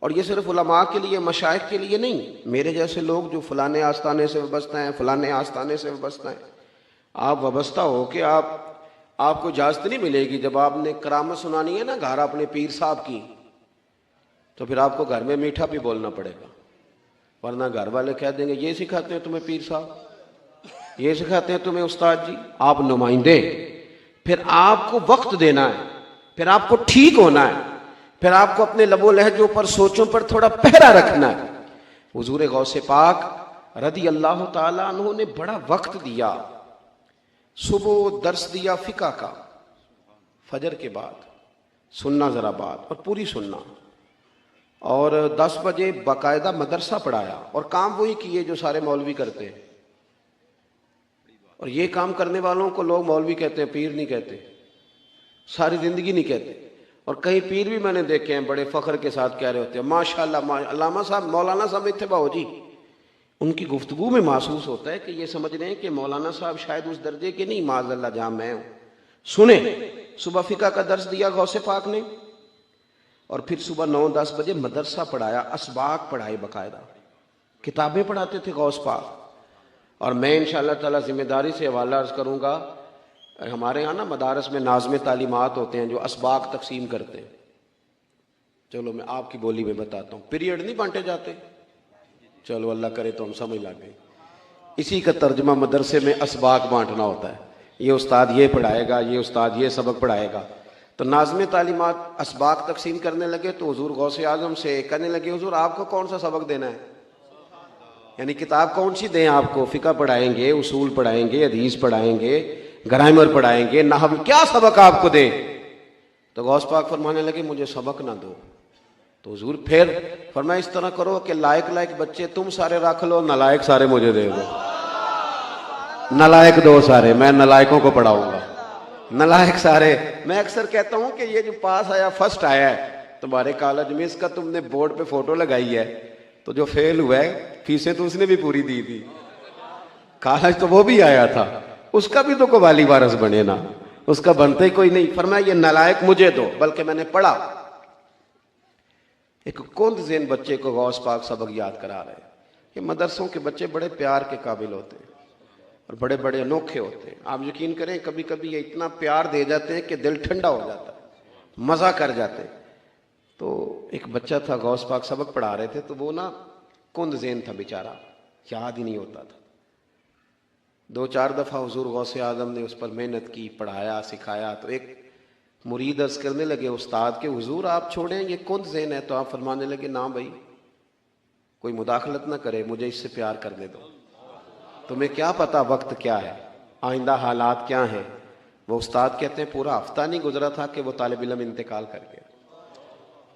اور یہ صرف علماء کے لیے، مشائخ کے لیے نہیں، میرے جیسے لوگ جو فلانے آستانے سے وابستہ ہیں، فلانے آستانے سے وابستہ ہیں، آپ وابستہ ہو کہ آپ کو اجازت نہیں ملے گی جب آپ نے کرامت سنانی ہے نا گھر اپنے پیر صاحب کی، تو پھر آپ کو گھر میں میٹھا بھی بولنا پڑے گا، ورنہ گھر والے کہہ دیں گے یہ سکھاتے ہیں تمہیں پیر صاحب، یہ سکھاتے ہیں تمہیں استاد جی۔ آپ نمائندے، پھر آپ کو وقت دینا ہے، پھر آپ کو ٹھیک ہونا ہے، پھر آپ کو اپنے لب و لہجوں پر، سوچوں پر تھوڑا پہرا رکھنا ہے۔ حضور غوث پاک رضی اللہ تعالیٰ عنہ نے بڑا وقت دیا، صبح درس دیا فقہ کا، فجر کے بعد سننا ذرا بات، اور پوری سننا، اور 10 بجے باقاعدہ مدرسہ پڑھایا، اور کام وہی کیے جو سارے مولوی کرتے ہیں، اور یہ کام کرنے والوں کو لوگ مولوی کہتے ہیں، پیر نہیں کہتے، ساری زندگی نہیں کہتے، اور کئی پیر بھی میں نے دیکھے ہیں بڑے فخر کے ساتھ کہہ رہے ہوتے ہیں ماشاءاللہ، علامہ صاحب، مولانا صاحب اتباع ہو جی، ان کی گفتگو میں محسوس ہوتا ہے کہ یہ سمجھ رہے ہیں کہ مولانا صاحب شاید اس درجے کے نہیں، معاذ اللہ جہاں میں ہوں۔ سنیں، صبح فقہ کا درس دیا غوث پاک نے، اور پھر صبح 9-10 بجے مدرسہ پڑھایا، اسباق پڑھائے، باقاعدہ کتابیں پڑھاتے تھے غوث پاک۔ اور میں انشاءاللہ تعالی ذمہ داری سے حوالہ عرض کروں گا، ہمارے ہاں نا مدارس میں ناظم تعلیمات ہوتے ہیں جو اسباق تقسیم کرتے ہیں، چلو میں آپ کی بولی میں بتاتا ہوں، پیریڈ نہیں بانٹے جاتے، چلو اللہ کرے تو ہم سمجھ لگے، اسی کا ترجمہ مدرسے میں اسباق بانٹنا ہوتا ہے، یہ استاد یہ پڑھائے گا، یہ استاد یہ سبق پڑھائے گا۔ تو ناظم تعلیمات اسباق تقسیم کرنے لگے تو حضور غوث اعظم سے کہنے لگے حضور آپ کو کون سا سبق دینا ہے، یعنی کتاب کون سی دیں آپ کو، فقہ پڑھائیں گے، اصول پڑھائیں گے، حدیث پڑھائیں گے، گرامر پڑھائیں گے، نحو، کیا سبق آپ کو دیں؟ تو غوث پاک فرمانے لگے مجھے سبق نہ دو۔ تو حضور پھر فرمایا اس طرح کرو کہ لائق بچے تم سارے رکھ لو، نالائق سارے مجھے دے دو، نالائق دو سارے، میں نالائقوں کو پڑھاؤں گا، نالائق سارے۔ میں اکثر کہتا ہوں کہ یہ جو پاس آیا، فرسٹ آیا ہے تمہارے کالج میں، اس کا تم نے بورڈ پہ فوٹو لگائی ہے، تو جو فیل ہوا ہے فیسیں تو اس نے بھی پوری دی تھی، کالج تو وہ بھی آیا تھا، اس کا بھی تو قوالی وارث بنے نا، اس کا بنتا ہی کوئی نہیں۔ فرمایا یہ نالائق مجھے دو، بلکہ میں نے پڑھا۔ ایک کند ذہن بچے کو غوث پاک سبق یاد کرا رہے ہیں کہ مدرسوں کے بچے بڑے پیار کے قابل ہوتے ہیں اور بڑے بڑے انوکھے ہوتے ہیں۔ آپ یقین کریں کبھی کبھی یہ اتنا پیار دے جاتے ہیں کہ دل ٹھنڈا ہو جاتا ہے، مزہ کر جاتے ہیں۔ تو ایک بچہ تھا غوث پاک سبق پڑھا رہے تھے، تو وہ نا کند ذہن تھا بیچارہ، یاد ہی نہیں ہوتا تھا۔ 2-4 دفعہ حضور غوث اعظم نے اس پر محنت کی، پڑھایا، سکھایا۔ تو ایک مرید عرض کرنے لگے استاد کے حضور آپ چھوڑیں، یہ کند ذہن ہے۔ تو آپ فرمانے لگے نا بھائی، کوئی مداخلت نہ کرے، مجھے اس سے پیار کرنے دو، تمہیں کیا پتا وقت کیا ہے، آئندہ حالات کیا ہیں۔ وہ استاد کہتے ہیں پورا ہفتہ نہیں گزرا تھا کہ وہ طالب علم انتقال کر گیا۔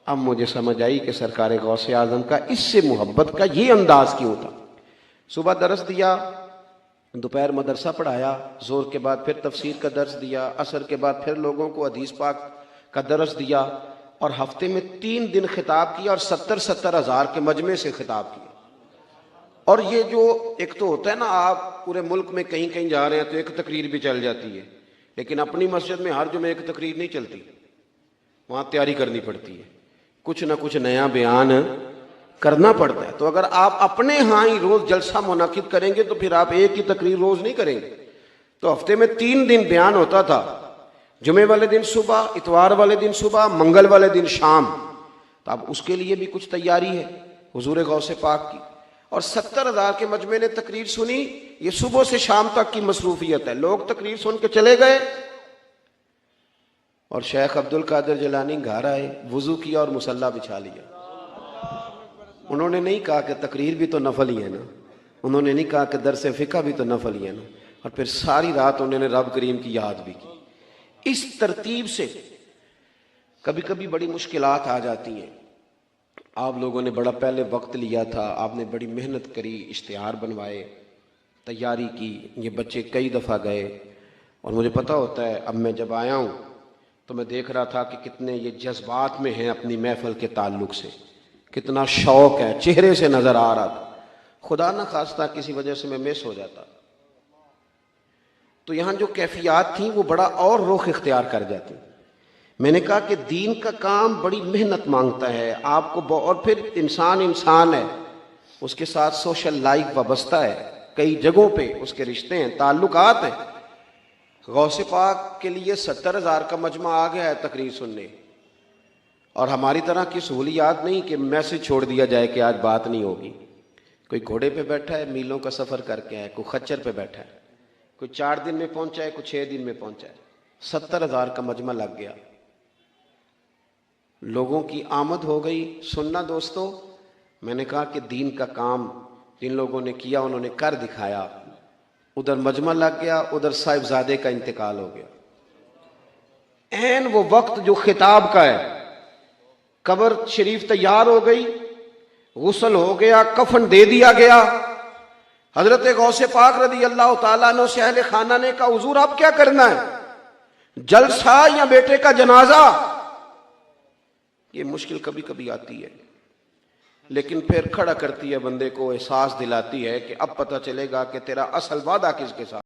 اب مجھے سمجھ آئی کہ سرکار غوث اعظم کا اس سے محبت کا یہ انداز کیوں تھا۔ صبح درس دیا، دوپہر مدرسہ پڑھایا، زور کے بعد پھر تفسیر کا درس دیا، عصر کے بعد پھر لوگوں کو حدیث پاک کا درس دیا، اور ہفتے میں 3 دن خطاب کیا، اور 70 ہزار کے مجمع سے خطاب کیا۔ اور یہ جو ایک تو ہوتا ہے نا، آپ پورے ملک میں کہیں کہیں جا رہے ہیں تو ایک تقریر بھی چل جاتی ہے، لیکن اپنی مسجد میں ہر جمعہ ایک تقریر نہیں چلتی، وہاں تیاری کرنی پڑتی ہے، کچھ نہ کچھ نیا بیان کرنا پڑتا ہے۔ تو اگر آپ اپنے ہاں ہی روز جلسہ منعقد کریں گے تو پھر آپ ایک ہی تقریر روز نہیں کریں گے۔ تو ہفتے میں 3 دن بیان ہوتا تھا، جمعے والے دن صبح، اتوار والے دن صبح، منگل والے دن شام۔ تو اب اس کے لیے بھی کچھ تیاری ہے حضور غوث پاک کی۔ اور 70 ہزار کے مجمع نے تقریر سنی، یہ صبح سے شام تک کی مصروفیت ہے۔ لوگ تقریر سن کے چلے گئے، اور شیخ عبد القادر جیلانی گھر آئے، وضو کیا اور مصلی بچھا لیا۔ انہوں نے نہیں کہا کہ تقریر بھی تو نفل ہی ہے نا، انہوں نے نہیں کہا کہ درس فقہ بھی تو نفل ہی ہے نا، اور پھر ساری رات انہوں نے رب کریم کی یاد بھی کی۔ اس ترتیب سے کبھی کبھی بڑی مشکلات آ جاتی ہیں۔ آپ لوگوں نے بڑا پہلے وقت لیا تھا، آپ نے بڑی محنت کری، اشتہار بنوائے، تیاری کی، یہ بچے کئی دفعہ گئے، اور مجھے پتہ ہوتا ہے اب میں جب آیا ہوں تو میں دیکھ رہا تھا کہ کتنے یہ جذبات میں ہیں اپنی محفل کے تعلق سے، کتنا شوق ہے، چہرے سے نظر آ رہا تھا۔ خدا نہ خواستہ کسی وجہ سے میں مس ہو جاتا، تو یہاں جو کیفیات تھیں وہ بڑا اور رخ اختیار کر جاتی. میں نے کہا کہ دین کا کام بڑی محنت مانگتا ہے آپ کو، اور پھر انسان ہے، اس کے ساتھ سوشل لائف وابستہ ہے، کئی جگہوں پہ اس کے رشتے ہیں، تعلقات ہیں. غوث پاک کے لیے 70,000 کا مجمع آ گیا ہے تقریر سننے، اور ہماری طرح کی سہولیات نہیں کہ میسج چھوڑ دیا جائے کہ آج بات نہیں ہوگی. کوئی گھوڑے پہ بیٹھا ہے میلوں کا سفر کر کے ہے، کوئی خچر پہ بیٹھا ہے، کوئی 4 دن میں پہنچا ہے، کوئی 6 دن میں پہنچا ہے. 70,000 کا مجمع لگ گیا، لوگوں کی آمد ہو گئی سننا. دوستو میں نے کہا کہ دین کا کام جن لوگوں نے کیا انہوں نے کر دکھایا. ادھر مجمع لگ گیا، ادھر صاحبزادے کا انتقال ہو گیا. عین وہ وقت جو خطاب کا ہے، قبر شریف تیار ہو گئی، غسل ہو گیا، کفن دے دیا گیا. حضرت غوث پاک رضی اللہ تعالیٰ عنہ سے اہل خانہ نے کہا حضور اب کیا کرنا ہے، جلسہ یا بیٹے کا جنازہ؟ یہ مشکل کبھی کبھی آتی ہے، لیکن پھر کھڑا کرتی ہے بندے کو، احساس دلاتی ہے کہ اب پتہ چلے گا کہ تیرا اصل وعدہ کس کے ساتھ.